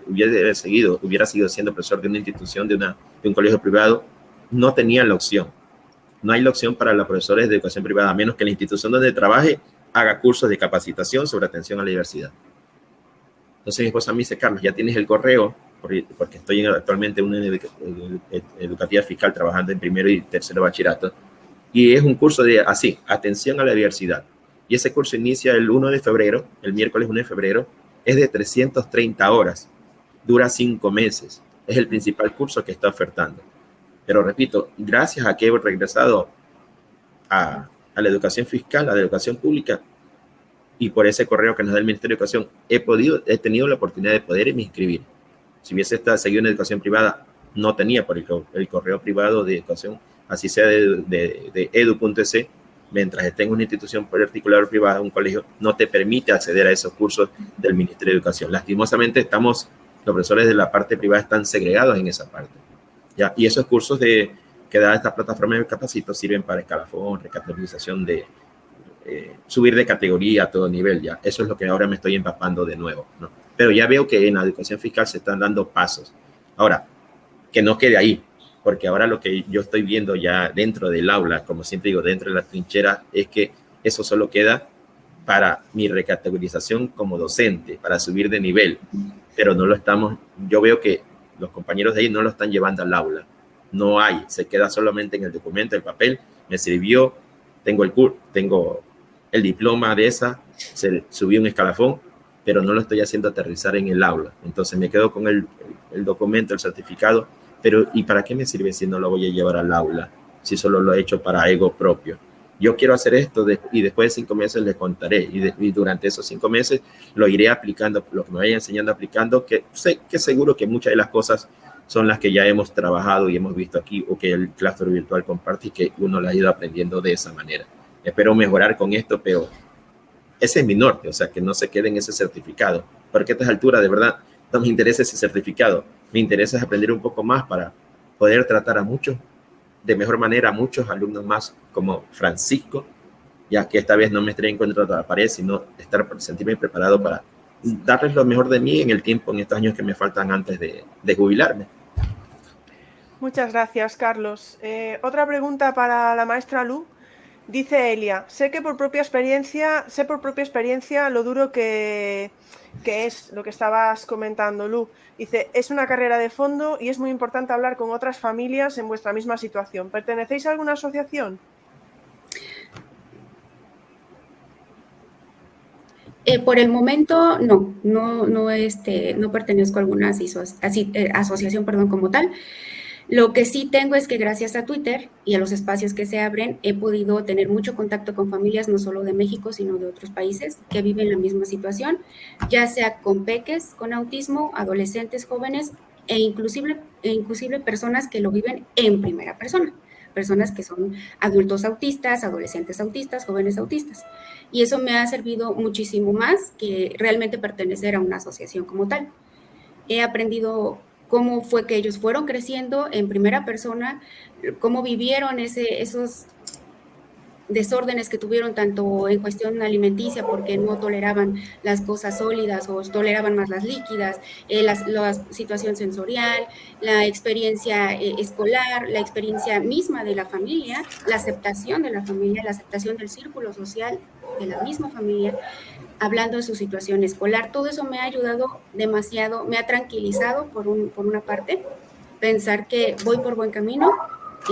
hubiera seguido siendo profesor de una institución, de un colegio privado, no tenía la opción. No hay la opción para los profesores de educación privada, a menos que la institución donde trabaje haga cursos de capacitación sobre atención a la diversidad. Entonces mi esposa me dice, Carlos, ya tienes el correo, porque estoy actualmente en una educativa fiscal trabajando en primero y tercero bachillerato, y es un curso de atención a la diversidad. Y ese curso inicia el 1 de febrero, el miércoles 1 de febrero, es de 330 horas, dura 5 meses, es el principal curso que está ofertando. Pero repito, gracias a que he regresado a la educación fiscal, a la educación pública, y por ese correo que nos da el Ministerio de Educación, he tenido la oportunidad de poder inscribir. Si hubiese seguido en educación privada, no tenía por el correo privado de educación, así sea de edu.es, mientras esté en una institución particular o privada, un colegio, no te permite acceder a esos cursos del Ministerio de Educación. Lastimosamente, los profesores de la parte privada están segregados en esa parte, ¿ya? Y esos cursos que da esta plataforma de Capacito sirven para escalafón, recategorización, subir de categoría a todo nivel, ¿ya? Eso es lo que ahora me estoy empapando de nuevo, ¿no? Pero ya veo que en la educación fiscal se están dando pasos. Ahora, que no quede ahí, porque ahora lo que yo estoy viendo ya dentro del aula, como siempre digo, dentro de la trinchera, es que eso solo queda para mi recategorización como docente, para subir de nivel, pero no lo estamos, yo veo que los compañeros de ahí no lo están llevando al aula, no hay, se queda solamente en el documento, el papel, me sirvió, tengo el diploma de esa, se subió un escalafón, pero no lo estoy haciendo aterrizar en el aula, entonces me quedo con el documento, el certificado, pero ¿y para qué me sirve si no lo voy a llevar al aula? Si solo lo he hecho para ego propio. Yo quiero hacer esto y después de 5 meses les contaré. Y durante esos 5 meses lo iré aplicando, lo que me vaya enseñando aplicando, que sé que seguro que muchas de las cosas son las que ya hemos trabajado y hemos visto aquí o que el claustro virtual comparte y que uno lo ha ido aprendiendo de esa manera. Espero mejorar con esto, pero ese es mi norte, o sea, que no se quede en ese certificado. Porque a estas alturas, de verdad, no me interesa ese certificado. Me interesa aprender un poco más para poder tratar de mejor manera a muchos alumnos más como Francisco, ya que esta vez no me estrellé contra la pared, sino sentirme preparado para darles lo mejor de mí en estos años que me faltan antes de jubilarme. Muchas gracias, Carlos. Otra pregunta para la maestra Lu. Dice Elia, sé por propia experiencia lo duro que es lo que estabas comentando, Lu. Dice, es una carrera de fondo y es muy importante hablar con otras familias en vuestra misma situación. ¿Pertenecéis a alguna asociación? Por el momento, no pertenezco a alguna asociación, como tal. Lo que sí tengo es que gracias a Twitter y a los espacios que se abren, he podido tener mucho contacto con familias, no solo de México, sino de otros países que viven la misma situación, ya sea con peques, con autismo, adolescentes, jóvenes e inclusive personas que lo viven en primera persona, personas que son adultos autistas, adolescentes autistas, jóvenes autistas. Y eso me ha servido muchísimo más que realmente pertenecer a una asociación como tal. He aprendido cómo fue que ellos fueron creciendo en primera persona, cómo vivieron esos desórdenes que tuvieron tanto en cuestión alimenticia porque no toleraban las cosas sólidas o toleraban más las líquidas, la situación sensorial, la experiencia escolar, la experiencia misma de la familia, la aceptación de la familia, la aceptación del círculo social de la misma familia, hablando de su situación escolar. Todo eso me ha ayudado demasiado, me ha tranquilizado por una parte, pensar que voy por buen camino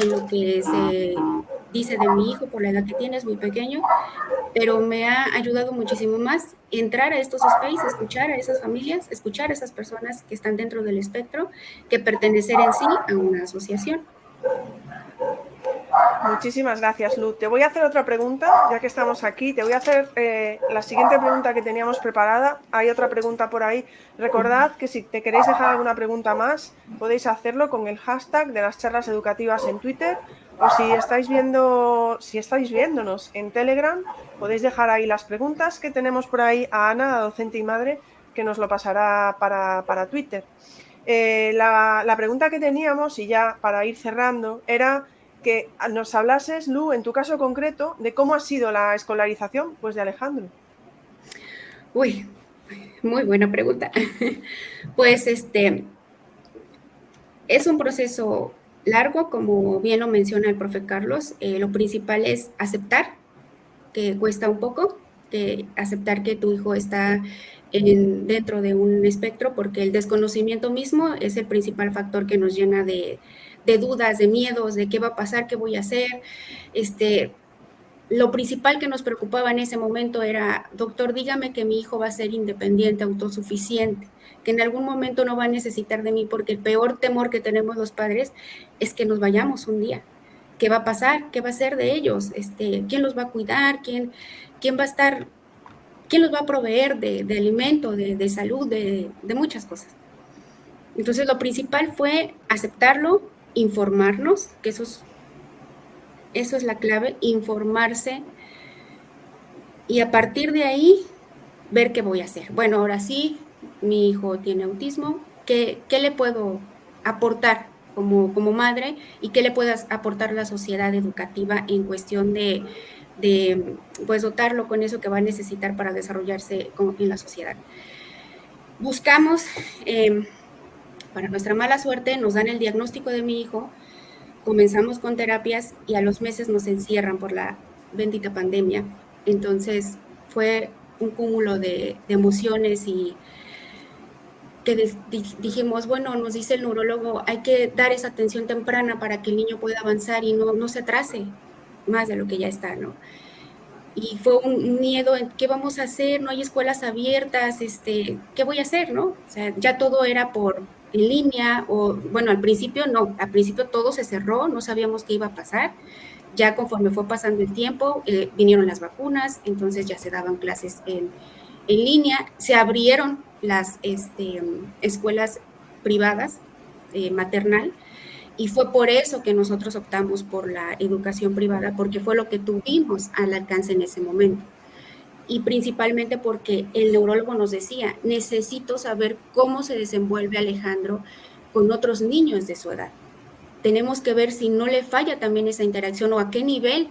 en lo que se dice de mi hijo por la edad que tiene, es muy pequeño, pero me ha ayudado muchísimo más entrar a estos spaces, escuchar a esas familias, escuchar a esas personas que están dentro del espectro, que pertenecer en sí a una asociación. Muchísimas gracias, Lu. Te voy a hacer otra pregunta, ya que estamos aquí. Te voy a hacer la siguiente pregunta que teníamos preparada. Hay otra pregunta por ahí. Recordad que si te queréis dejar alguna pregunta más, podéis hacerlo con el hashtag de las charlas educativas en Twitter, o si estáis viéndonos en Telegram, podéis dejar ahí las preguntas que tenemos por ahí a Ana, la docente y madre, que nos lo pasará para Twitter. La pregunta que teníamos, y ya para ir cerrando, era que nos hablases, Lu, en tu caso concreto, de cómo ha sido la escolarización pues, de Alejandro. Uy, muy buena pregunta. Pues es un proceso largo, como bien lo menciona el profe Carlos. Lo principal es aceptar que cuesta un poco, que aceptar que tu hijo está dentro de un espectro, porque el desconocimiento mismo es el principal factor que nos llena de dudas, de miedos, de qué va a pasar, qué voy a hacer. Lo principal que nos preocupaba en ese momento era, doctor, dígame que mi hijo va a ser independiente, autosuficiente, que en algún momento no va a necesitar de mí, porque el peor temor que tenemos los padres es que nos vayamos un día. ¿Qué va a pasar? ¿Qué va a ser de ellos? ¿Quién los va a cuidar? ¿Quién va a estar? ¿Quién los va a proveer de alimento, de salud, de muchas cosas? Entonces, lo principal fue aceptarlo, informarnos, que eso es la clave, informarse, y a partir de ahí ver qué voy a hacer. Bueno, ahora sí, mi hijo tiene autismo, ¿qué le puedo aportar como madre y qué le puede aportar la sociedad educativa en cuestión de pues dotarlo con eso que va a necesitar para desarrollarse en la sociedad? Buscamos, para nuestra mala suerte, nos dan el diagnóstico de mi hijo, comenzamos con terapias y a los meses nos encierran por la bendita pandemia. Entonces fue un cúmulo de emociones y que dijimos, bueno, nos dice el neurólogo, hay que dar esa atención temprana para que el niño pueda avanzar y no se atrase más de lo que ya está, ¿no? Y fue un miedo en qué vamos a hacer, no hay escuelas abiertas, ¿qué voy a hacer, no? O sea, ya todo era en línea, o bueno, al principio no, al principio todo se cerró, no sabíamos qué iba a pasar. Ya conforme fue pasando el tiempo, vinieron las vacunas, entonces ya se daban clases en línea, se abrieron las escuelas privadas, maternal, y fue por eso que nosotros optamos por la educación privada, porque fue lo que tuvimos al alcance en ese momento. Y principalmente porque el neurólogo nos decía, necesito saber cómo se desenvuelve Alejandro con otros niños de su edad. Tenemos que ver si no le falla también esa interacción o a qué nivel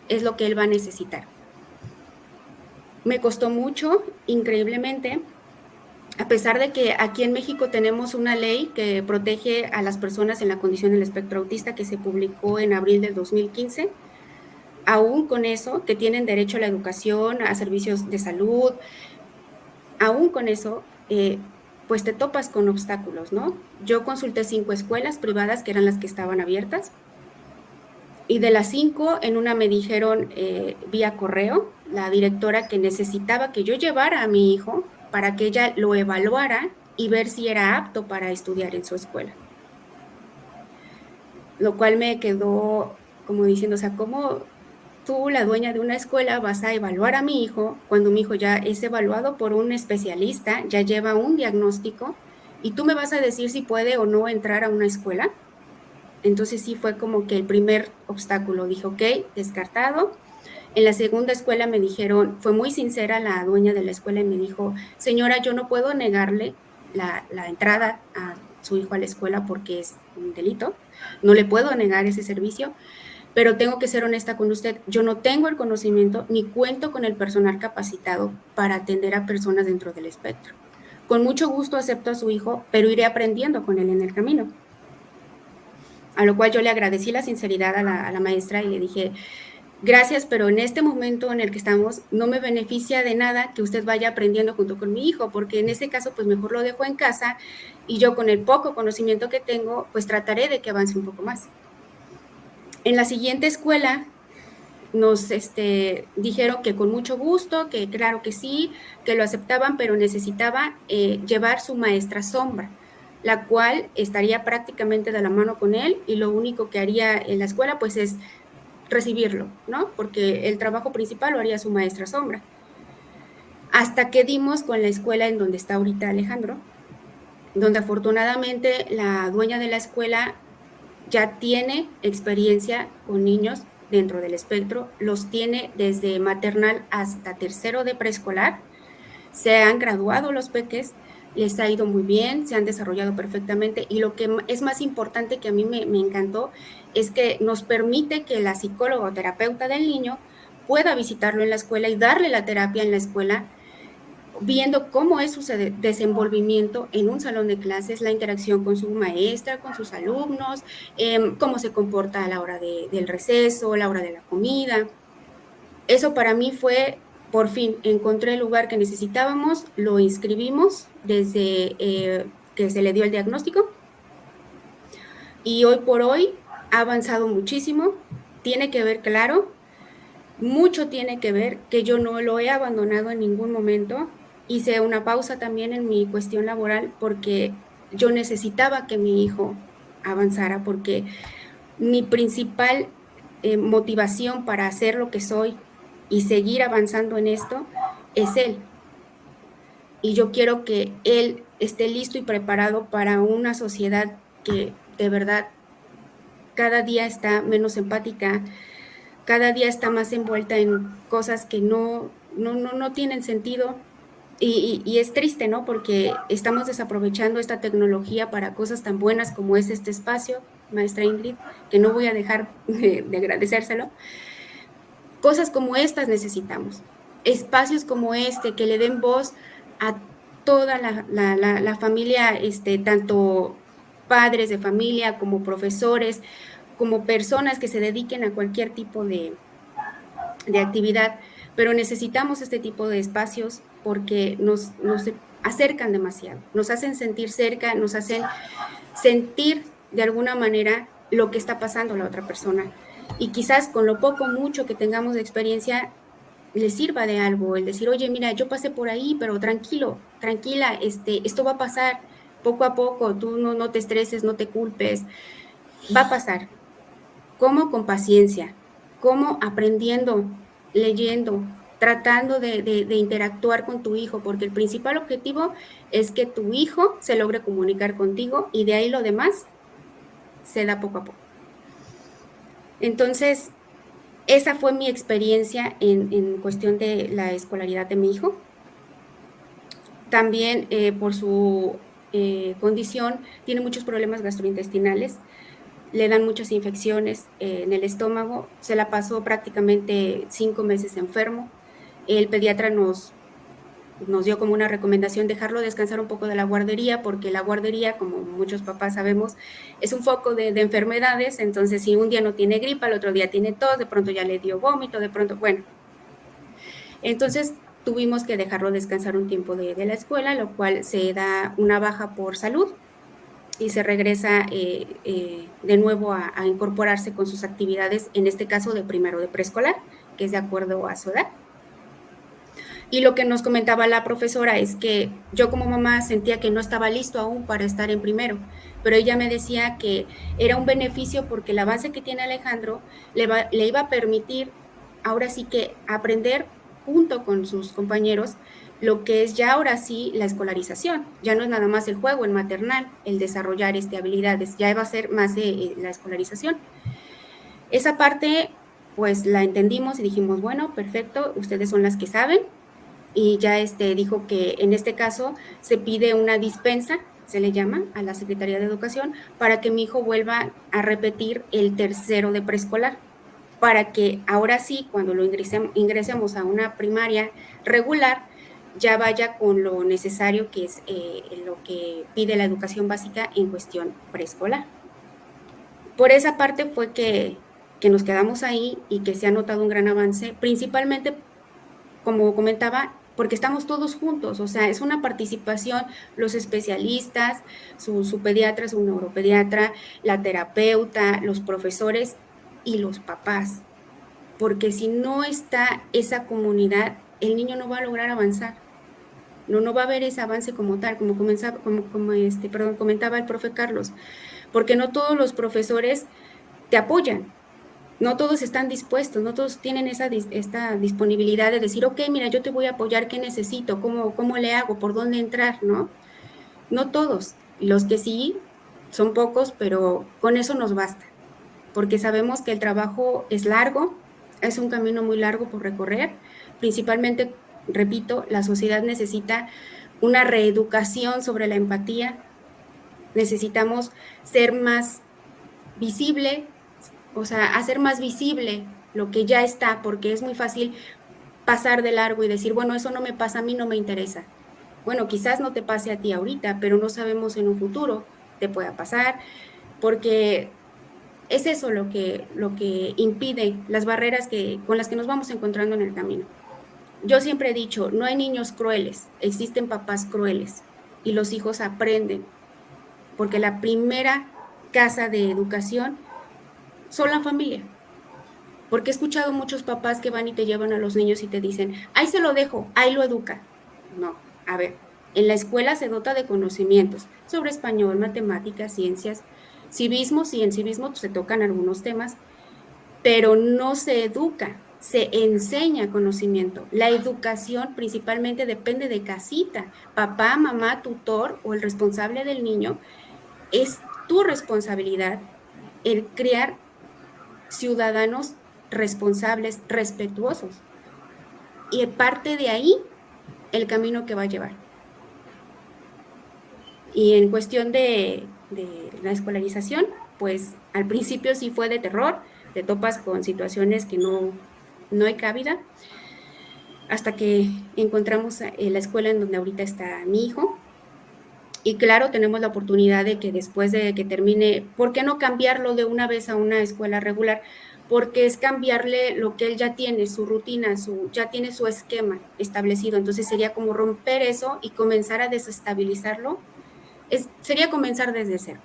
es lo que él va a necesitar. Me costó mucho, increíblemente, a pesar de que aquí en México tenemos una ley que protege a las personas en la condición del espectro autista que se publicó en abril del 2015, aún con eso, que tienen derecho a la educación, a servicios de salud, aún con eso, pues te topas con obstáculos, ¿no? Yo consulté 5 escuelas privadas que eran las que estaban abiertas, y de las 5, en una me dijeron vía correo, la directora, que necesitaba que yo llevara a mi hijo para que ella lo evaluara y ver si era apto para estudiar en su escuela. Lo cual me quedó como diciendo, o sea, ¿cómo tú, la dueña de una escuela, vas a evaluar a mi hijo cuando mi hijo ya es evaluado por un especialista, ya lleva un diagnóstico, y tú me vas a decir si puede o no entrar a una escuela? Entonces sí fue como que el primer obstáculo. Dije, ok, descartado. En la segunda escuela me dijeron, fue muy sincera la dueña de la escuela y me dijo, señora, yo no puedo negarle la entrada a su hijo a la escuela porque es un delito, no le puedo negar ese servicio, pero tengo que ser honesta con usted, yo no tengo el conocimiento ni cuento con el personal capacitado para atender a personas dentro del espectro. Con mucho gusto acepto a su hijo, pero iré aprendiendo con él en el camino. A lo cual yo le agradecí la sinceridad a la maestra y le dije, gracias, pero en este momento en el que estamos no me beneficia de nada que usted vaya aprendiendo junto con mi hijo, porque en ese caso pues mejor lo dejo en casa y yo con el poco conocimiento que tengo pues trataré de que avance un poco más. En la siguiente escuela nos dijeron que con mucho gusto, que claro que sí, que lo aceptaban, pero necesitaba llevar su maestra sombra, la cual estaría prácticamente de la mano con él y lo único que haría en la escuela pues es recibirlo, ¿no? Porque el trabajo principal lo haría su maestra sombra. Hasta que dimos con la escuela en donde está ahorita Alejandro, donde afortunadamente la dueña de la escuela ya tiene experiencia con niños dentro del espectro, los tiene desde maternal hasta tercero de preescolar, se han graduado los peques, les ha ido muy bien, se han desarrollado perfectamente, y lo que es más importante, que a mí me encantó, es que nos permite que la psicóloga o terapeuta del niño pueda visitarlo en la escuela y darle la terapia en la escuela, viendo cómo es su desenvolvimiento en un salón de clases, la interacción con su maestra, con sus alumnos, cómo se comporta a la hora del receso, a la hora de la comida. Eso para mí fue, por fin, encontré el lugar que necesitábamos, lo inscribimos desde que se le dio el diagnóstico, y hoy por hoy ha avanzado muchísimo. Tiene que ver, claro, mucho tiene que ver que yo no lo he abandonado en ningún momento. Hice una pausa también en mi cuestión laboral porque yo necesitaba que mi hijo avanzara, porque mi principal motivación para hacer lo que soy y seguir avanzando en esto es él. Y yo quiero que él esté listo y preparado para una sociedad que de verdad cada día está menos empática, cada día está más envuelta en cosas que no tienen sentido. Y es triste, ¿no? Porque estamos desaprovechando esta tecnología para cosas tan buenas como es este espacio, maestra Ingrid, que no voy a dejar de agradecérselo. Cosas como estas necesitamos, espacios como este que le den voz a toda la familia, tanto padres de familia como profesores, como personas que se dediquen a cualquier tipo de actividad, pero necesitamos este tipo de espacios porque nos acercan demasiado, nos hacen sentir cerca, nos hacen sentir de alguna manera lo que está pasando a la otra persona, y quizás con lo poco mucho que tengamos de experiencia les sirva de algo, el decir, oye, mira, yo pasé por ahí, pero tranquilo, tranquila, esto va a pasar poco a poco, tú no te estreses, no te culpes, va a pasar. ¿Cómo? Con paciencia, ¿cómo? Aprendiendo, leyendo, tratando de interactuar con tu hijo, porque el principal objetivo es que tu hijo se logre comunicar contigo, y de ahí lo demás se da poco a poco. Entonces, esa fue mi experiencia en cuestión de la escolaridad de mi hijo. También por su condición tiene muchos problemas gastrointestinales, le dan muchas infecciones en el estómago, se la pasó prácticamente 5 meses enfermo. El pediatra nos dio como una recomendación dejarlo descansar un poco de la guardería, porque la guardería, como muchos papás sabemos, es un foco de enfermedades. Entonces, si un día no tiene gripa, el otro día tiene tos, de pronto ya le dio vómito, de pronto, bueno. Entonces, tuvimos que dejarlo descansar un tiempo de la escuela, lo cual se da una baja por salud y se regresa de nuevo a incorporarse con sus actividades, en este caso de primero de preescolar, que es de acuerdo a su edad. Y lo que nos comentaba la profesora es que yo como mamá sentía que no estaba listo aún para estar en primero, pero ella me decía que era un beneficio porque el avance que tiene Alejandro le iba a permitir ahora sí que aprender junto con sus compañeros lo que es ya ahora sí la escolarización. Ya no es nada más el juego, el maternal, el desarrollar habilidades, ya va a ser más la escolarización. Esa parte pues la entendimos y dijimos, bueno, perfecto, ustedes son las que saben. Y ya dijo que en este caso se pide una dispensa, se le llama, a la Secretaría de Educación, para que mi hijo vuelva a repetir el tercero de preescolar, para que ahora sí, cuando lo ingresemos a una primaria regular, ya vaya con lo necesario, que es lo que pide la educación básica en cuestión preescolar. Por esa parte fue que nos quedamos ahí y que se ha notado un gran avance, principalmente, como comentaba, porque estamos todos juntos, o sea, es una participación, los especialistas, su pediatra, su neuropediatra, la terapeuta, los profesores y los papás, porque si no está esa comunidad, el niño no va a lograr avanzar, no va a haber ese avance como tal, como comentaba el profe Carlos, porque no todos los profesores te apoyan. No todos están dispuestos, no todos tienen esta disponibilidad de decir, ok, mira, yo te voy a apoyar, ¿qué necesito? ¿Cómo le hago? ¿Por dónde entrar? No todos. Los que sí, son pocos, pero con eso nos basta, porque sabemos que el trabajo es largo, es un camino muy largo por recorrer. Principalmente, repito, la sociedad necesita una reeducación sobre la empatía. Necesitamos ser más visible, o sea, hacer más visible lo que ya está, porque es muy fácil pasar de largo y decir, bueno, eso no me pasa a mí, no me interesa. Bueno, quizás no te pase a ti ahorita, pero no sabemos en un futuro te pueda pasar, porque es eso lo que impide las barreras con las que nos vamos encontrando en el camino. Yo siempre he dicho, no hay niños crueles, existen papás crueles y los hijos aprenden, porque la primera casa de educación son la familia. Porque he escuchado muchos papás que van y te llevan a los niños y te dicen, ahí se lo dejo, ahí lo educa. No, a ver, en la escuela se dota de conocimientos sobre español, matemáticas, ciencias, civismo, sí, en civismo se tocan algunos temas, pero no se educa, se enseña conocimiento. La educación principalmente depende de casita. Papá, mamá, tutor o el responsable del niño, es tu responsabilidad el crear ciudadanos responsables, respetuosos. Y parte de ahí el camino que va a llevar. Y en cuestión de la escolarización, pues al principio sí fue de terror, te topas con situaciones que no hay cabida, hasta que encontramos la escuela en donde ahorita está mi hijo. Y claro, tenemos la oportunidad de que después de que termine, ¿por qué no cambiarlo de una vez a una escuela regular? Porque es cambiarle lo que él ya tiene, su rutina, ya tiene su esquema establecido. Entonces sería como romper eso y comenzar a desestabilizarlo. Sería comenzar desde cero.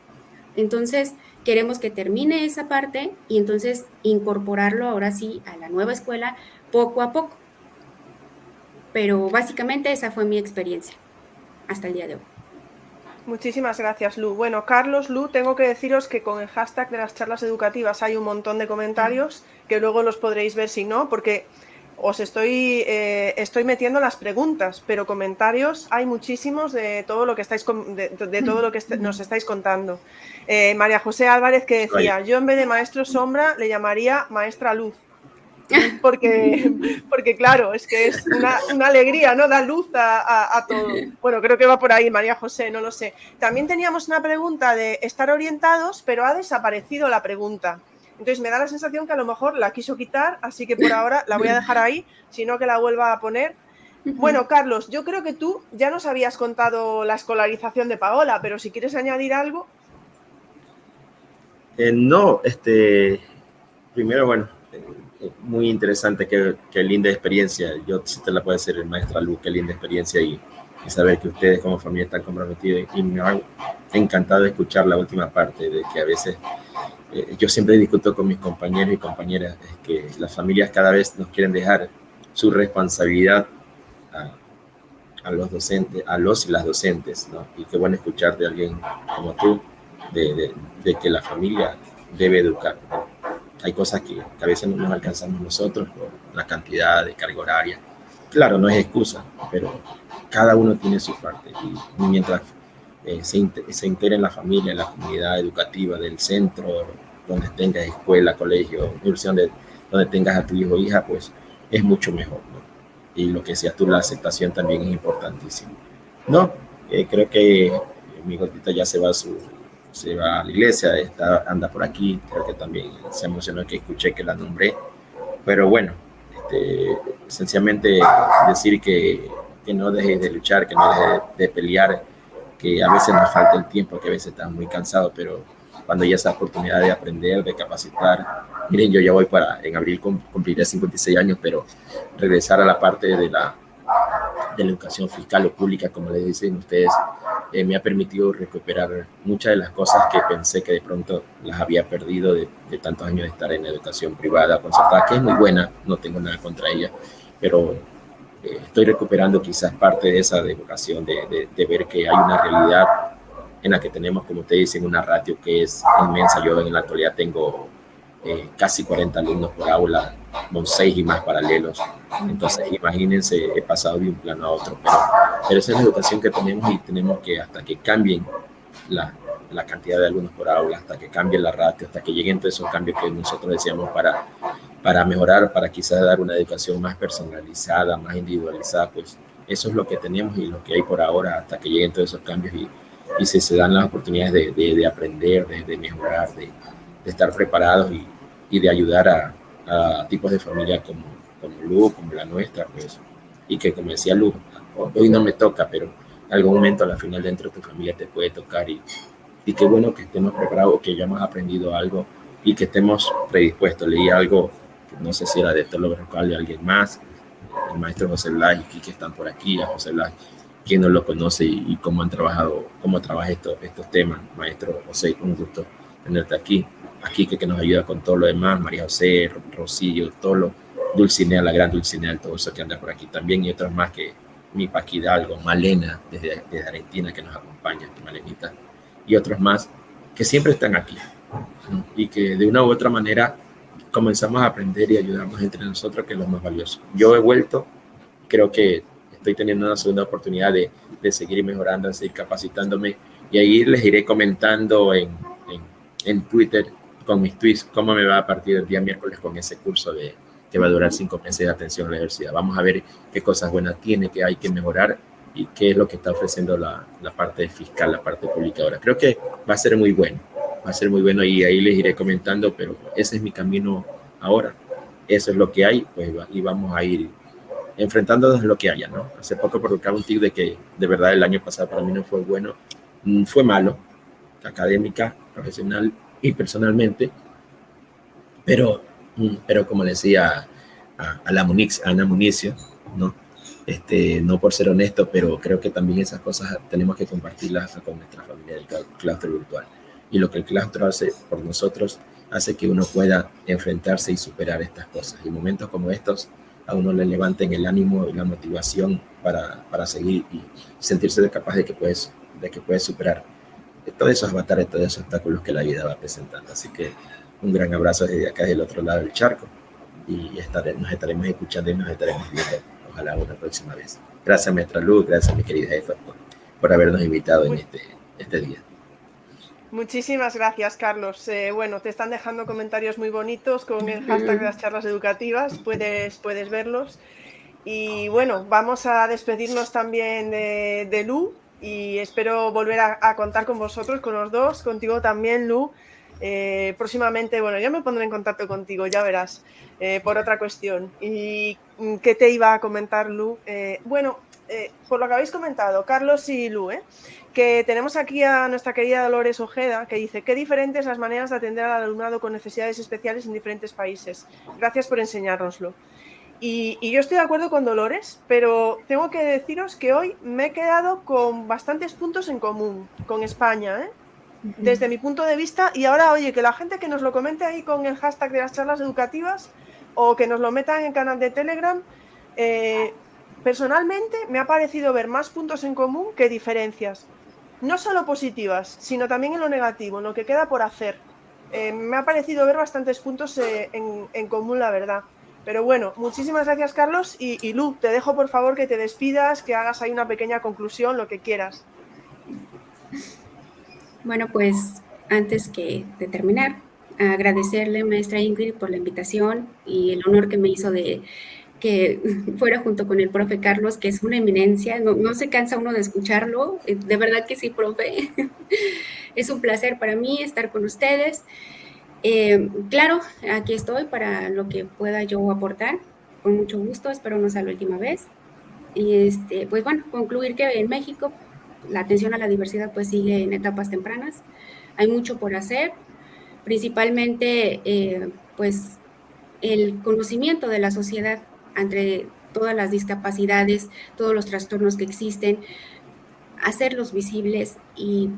Entonces queremos que termine esa parte y entonces incorporarlo ahora sí a la nueva escuela poco a poco. Pero básicamente esa fue mi experiencia hasta el día de hoy. Muchísimas gracias, Lu. Bueno, Carlos, Lu, tengo que deciros que con el hashtag de las charlas educativas hay un montón de comentarios que luego los podréis ver si no, porque os estoy metiendo las preguntas, pero comentarios hay muchísimos de todo lo que estáis de todo lo que nos estáis contando. María José Álvarez, que decía, yo en vez de maestro sombra le llamaría maestra luz. Porque claro, es que es una alegría, ¿no? Da luz a todo. Bueno, creo que va por ahí, María José, no lo sé. También teníamos una pregunta de estar orientados, pero ha desaparecido la pregunta. Entonces me da la sensación que a lo mejor la quiso quitar, así que por ahora la voy a dejar ahí, sino que la vuelva a poner. Bueno, Carlos, yo creo que tú ya nos habías contado la escolarización de Paola, pero si quieres añadir algo. No, primero, bueno, muy interesante, qué linda experiencia. Yo sí te la puedo decir, maestra Luz, qué linda experiencia y saber que ustedes como familia están comprometidos. Y me ha encantado escuchar la última parte, de que a veces yo siempre discuto con mis compañeros y compañeras, es que las familias cada vez nos quieren dejar su responsabilidad a los docentes, a los y las docentes, ¿no? Y qué bueno escuchar de alguien como tú, de que la familia debe educar, ¿no? Hay cosas que a veces no nos alcanzamos nosotros por la cantidad de carga horaria. Claro, no es excusa, pero cada uno tiene su parte. Y mientras se integre en la familia, en la comunidad educativa del centro, donde tengas escuela, colegio, universidad, donde tengas a tu hijo o hija, pues es mucho mejor, ¿no? Y lo que sea tú, la aceptación también es importantísimo. No, creo que mi gordita ya se va a la iglesia, anda por aquí, creo que también se emocionó que escuché que la nombré, pero bueno, sencillamente decir que no dejes de luchar, que no dejes de pelear, que a veces nos falta el tiempo, que a veces estás muy cansado, pero cuando haya esa oportunidad de aprender, de capacitar, miren, yo ya voy en abril cumpliré 56 años, pero regresar a la parte de la educación fiscal o pública, como les dicen ustedes, me ha permitido recuperar muchas de las cosas que pensé que de pronto las había perdido de tantos años de estar en educación privada, concertada, que es muy buena, no tengo nada contra ella, pero estoy recuperando quizás parte de esa educación, de ver que hay una realidad en la que tenemos, como ustedes dicen, una ratio que es inmensa. Yo en la actualidad tengo casi 40 alumnos por aula, con 6 y más paralelos. Entonces, imagínense, he pasado de un plano a otro, pero esa es la educación que tenemos y tenemos que, hasta que cambien la cantidad de alumnos por aula, hasta que cambie la ratio, hasta que lleguen todos esos cambios que nosotros decíamos para mejorar, para quizás dar una educación más personalizada, más individualizada, pues eso es lo que tenemos y lo que hay por ahora hasta que lleguen todos esos cambios y se dan las oportunidades de aprender, de mejorar, de estar preparados y de ayudar a tipos de familia como Lu, como la nuestra, pues, y que como decía Lu, hoy no me toca, pero en algún momento a la final dentro de tu familia te puede tocar y qué bueno que estemos preparados, que ya hemos aprendido algo y que estemos predispuestos. Leí algo, no sé si era de Tolo Berrocal de alguien más, el maestro José Blas y Kiki están por aquí, a José Blas, quien no lo conoce y cómo han trabajado, cómo trabaja estos temas. Maestro José, un gusto tenerte aquí que nos ayuda con todo lo demás, María José, Rocío, Tolo, Dulcinea, la gran Dulcinea, todo eso que anda por aquí también, y otros más que mi Paqui Hidalgo, Malena, desde Argentina, que nos acompaña, Malenita, y otros más que siempre están aquí, ¿no? Y que de una u otra manera comenzamos a aprender y ayudarnos entre nosotros, que es lo más valioso. Yo he vuelto, creo que estoy teniendo una segunda oportunidad de seguir mejorando, de seguir capacitándome, y ahí les iré comentando en Twitter con mis tweets cómo me va a partir el día miércoles con ese curso que va a durar 5 meses de atención a la diversidad. Vamos a ver qué cosas buenas tiene, qué hay que mejorar y qué es lo que está ofreciendo la parte fiscal, la parte publicadora. Creo que va a ser muy bueno y ahí les iré comentando, pero ese es mi camino ahora. Eso es lo que hay, pues, y vamos a ir enfrentándonos a lo que haya, ¿no? Hace poco publicaba un tip de que de verdad el año pasado para mí no fue bueno, fue malo, académica, profesional y personalmente, pero como le decía a la Ana Municio, ¿no? No por ser honesto, pero creo que también esas cosas tenemos que compartirlas con nuestra familia del claustro virtual. Y lo que el claustro hace por nosotros hace que uno pueda enfrentarse y superar estas cosas. Y momentos como estos a uno le levanten el ánimo y la motivación para seguir y sentirse capaz de que puedes superar todos esos avatares, todos esos obstáculos que la vida va presentando. Así que un gran abrazo desde acá, del otro lado del charco, y nos estaremos escuchando y nos estaremos viendo, ojalá una próxima vez. Gracias, maestra Luz, gracias, mi querida jefa, por habernos invitado en este día. Muchísimas gracias, Carlos. Bueno, te están dejando comentarios muy bonitos con el hashtag de las charlas educativas, puedes verlos. Y bueno, vamos a despedirnos también de Lu, y espero volver a contar con vosotros, con los dos, contigo también, Lu. Próximamente, bueno, yo me pondré en contacto contigo, ya verás, por otra cuestión. ¿Y qué te iba a comentar, Lu? Por lo que habéis comentado, Carlos y Lu, que tenemos aquí a nuestra querida Dolores Ojeda, que dice: qué diferentes las maneras de atender al alumnado con necesidades especiales en diferentes países. Gracias por enseñárnoslo. Y yo estoy de acuerdo con Dolores, pero tengo que deciros que hoy me he quedado con bastantes puntos en común con España, desde mi punto de vista. Y ahora, oye, que la gente que nos lo comente ahí con el hashtag de las charlas educativas, o que nos lo metan en el canal de Telegram. Personalmente me ha parecido ver más puntos en común que diferencias, no solo positivas, sino también en lo negativo, en lo que queda por hacer. Me ha parecido ver bastantes puntos en común, la verdad. Pero bueno, muchísimas gracias, Carlos. Y Lu, te dejo por favor que te despidas, que hagas ahí una pequeña conclusión, lo que quieras. Bueno, pues antes que de terminar, agradecerle, maestra Ingrid, por la invitación y el honor que me hizo de que fuera junto con el profe Carlos, que es una eminencia, no se cansa uno de escucharlo, de verdad que sí, profe. Es un placer para mí estar con ustedes. Claro, aquí estoy para lo que pueda yo aportar, con mucho gusto, espero no sea la última vez. Y pues bueno, concluir que en México la atención a la diversidad pues sigue en etapas tempranas, hay mucho por hacer, principalmente pues el conocimiento de la sociedad entre todas las discapacidades, todos los trastornos que existen, hacerlos visibles y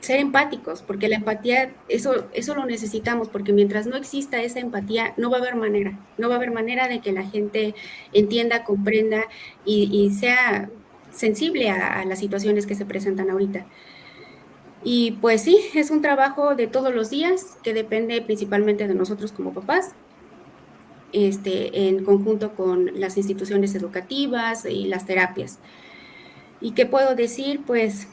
ser empáticos, porque la empatía, eso lo necesitamos, porque mientras no exista esa empatía, no va a haber manera de que la gente entienda, comprenda y sea sensible a las situaciones que se presentan ahorita. Y pues sí, es un trabajo de todos los días que depende principalmente de nosotros como papás, en conjunto con las instituciones educativas y las terapias. ¿Y qué puedo decir? Pues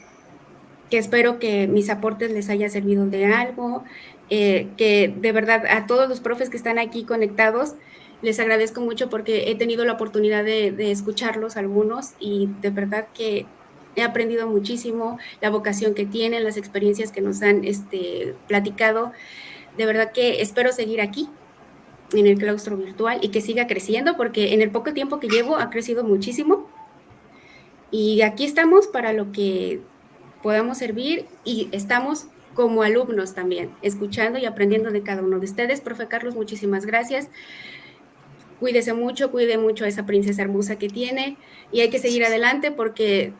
que espero que mis aportes les haya servido de algo, que de verdad a todos los profes que están aquí conectados, Les agradezco mucho porque he tenido la oportunidad de escucharlos algunos y de verdad que he aprendido muchísimo, la vocación que tienen, las experiencias que nos han platicado. De verdad que espero seguir aquí en el claustro virtual y que siga creciendo porque en el poco tiempo que llevo ha crecido muchísimo y aquí estamos para lo que podamos servir y estamos como alumnos también, escuchando y aprendiendo de cada uno de ustedes. Profe Carlos, muchísimas gracias. Cuídese mucho, cuide mucho a esa princesa hermosa que tiene y hay que seguir adelante porque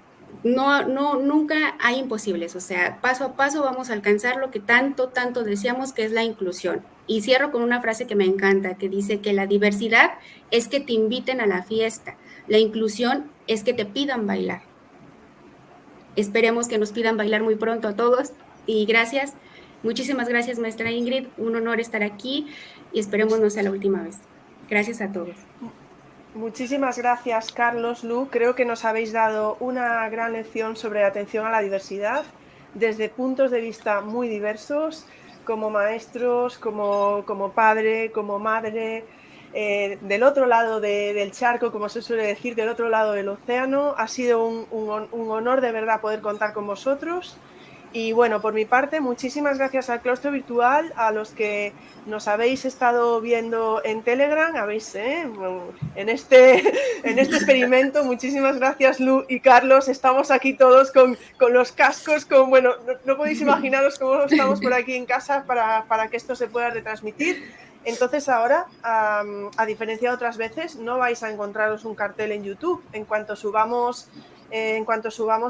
nunca hay imposibles, o sea, paso a paso vamos a alcanzar lo que tanto, tanto deseamos, que es la inclusión. Y cierro con una frase que me encanta, que dice que la diversidad es que te inviten a la fiesta, la inclusión es que te pidan bailar. Esperemos que nos pidan bailar muy pronto a todos y gracias, muchísimas gracias maestra Ingrid, un honor estar aquí y esperemos no sea la última vez. Gracias a todos. Muchísimas gracias, Carlos, Lu. Creo que nos habéis dado una gran lección sobre atención a la diversidad desde puntos de vista muy diversos, como maestros, como padre, como madre, del otro lado del charco, como se suele decir, del otro lado del océano. Ha sido un honor de verdad poder contar con vosotros. Y bueno, por mi parte, muchísimas gracias al claustro virtual, a los que nos habéis estado viendo en Telegram, en este experimento. Muchísimas gracias, Lu y Carlos. Estamos aquí todos con los cascos, no podéis imaginaros cómo estamos por aquí en casa para que esto se pueda retransmitir. Entonces ahora, a diferencia de otras veces, no vais a encontraros un cartel en YouTube. En cuanto subamos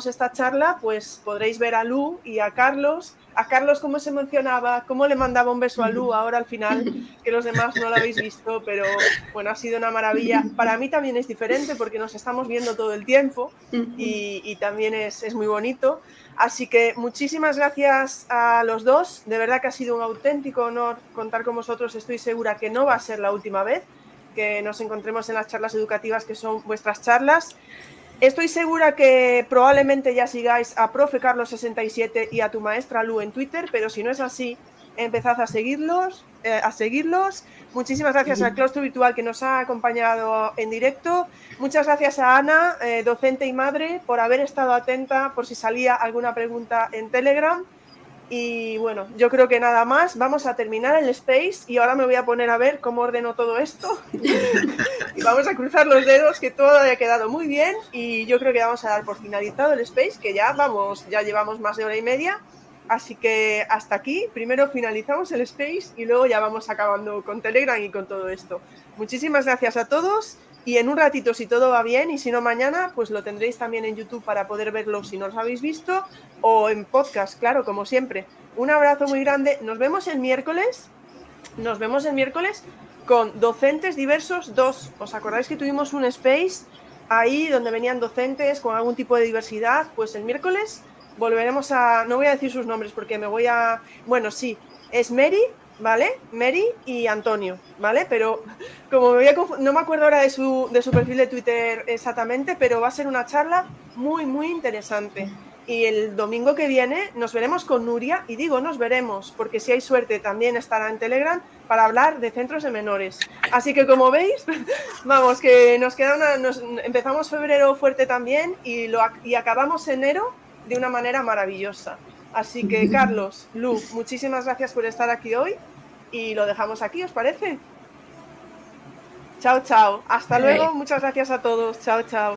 esta charla, pues podréis ver a Lu y a Carlos. A Carlos cómo se emocionaba, cómo le mandaba un beso a Lu ahora al final, que los demás no lo habéis visto, pero bueno, ha sido una maravilla. Para mí también es diferente porque nos estamos viendo todo el tiempo y también es muy bonito. Así que muchísimas gracias a los dos. De verdad que ha sido un auténtico honor contar con vosotros. Estoy segura que no va a ser la última vez que nos encontremos en las charlas educativas que son vuestras charlas. Estoy segura que probablemente ya sigáis a Profe Carlos 67 y a tu maestra Lu en Twitter, pero si no es así, empezad a seguirlos. Muchísimas gracias al claustro virtual que nos ha acompañado en directo. Muchas gracias a Ana, docente y madre, por haber estado atenta por si salía alguna pregunta en Telegram. Y bueno, yo creo que nada más, vamos a terminar el space y ahora me voy a poner a ver cómo ordeno todo esto y vamos a cruzar los dedos que todo haya quedado muy bien y yo creo que vamos a dar por finalizado el space, que ya llevamos más de hora y media, así que hasta aquí, primero finalizamos el space y luego ya vamos acabando con Telegram y con todo esto. Muchísimas gracias a todos. Y en un ratito, si todo va bien, y si no mañana, pues lo tendréis también en YouTube para poder verlo si no os habéis visto, o en podcast, claro, como siempre. Un abrazo muy grande. Nos vemos el miércoles con Docentes Diversos 2. ¿Os acordáis que tuvimos un space ahí donde venían docentes con algún tipo de diversidad? Pues el miércoles volveremos a... No voy a decir sus nombres porque me voy a... Bueno, sí, es Mary... ¿Vale? Mary y Antonio, ¿vale? Pero como no me acuerdo ahora de su perfil de Twitter exactamente, pero va a ser una charla muy, muy interesante. Y el domingo que viene nos veremos con Nuria, y digo nos veremos, porque si hay suerte también estará en Telegram para hablar de centros de menores. Así que como veis, vamos, que nos queda empezamos febrero fuerte también y acabamos enero de una manera maravillosa. Así que, Carlos, Lu, muchísimas gracias por estar aquí hoy y lo dejamos aquí, ¿os parece? Chao, chao. Hasta luego. Muchas gracias a todos. Chao, chao.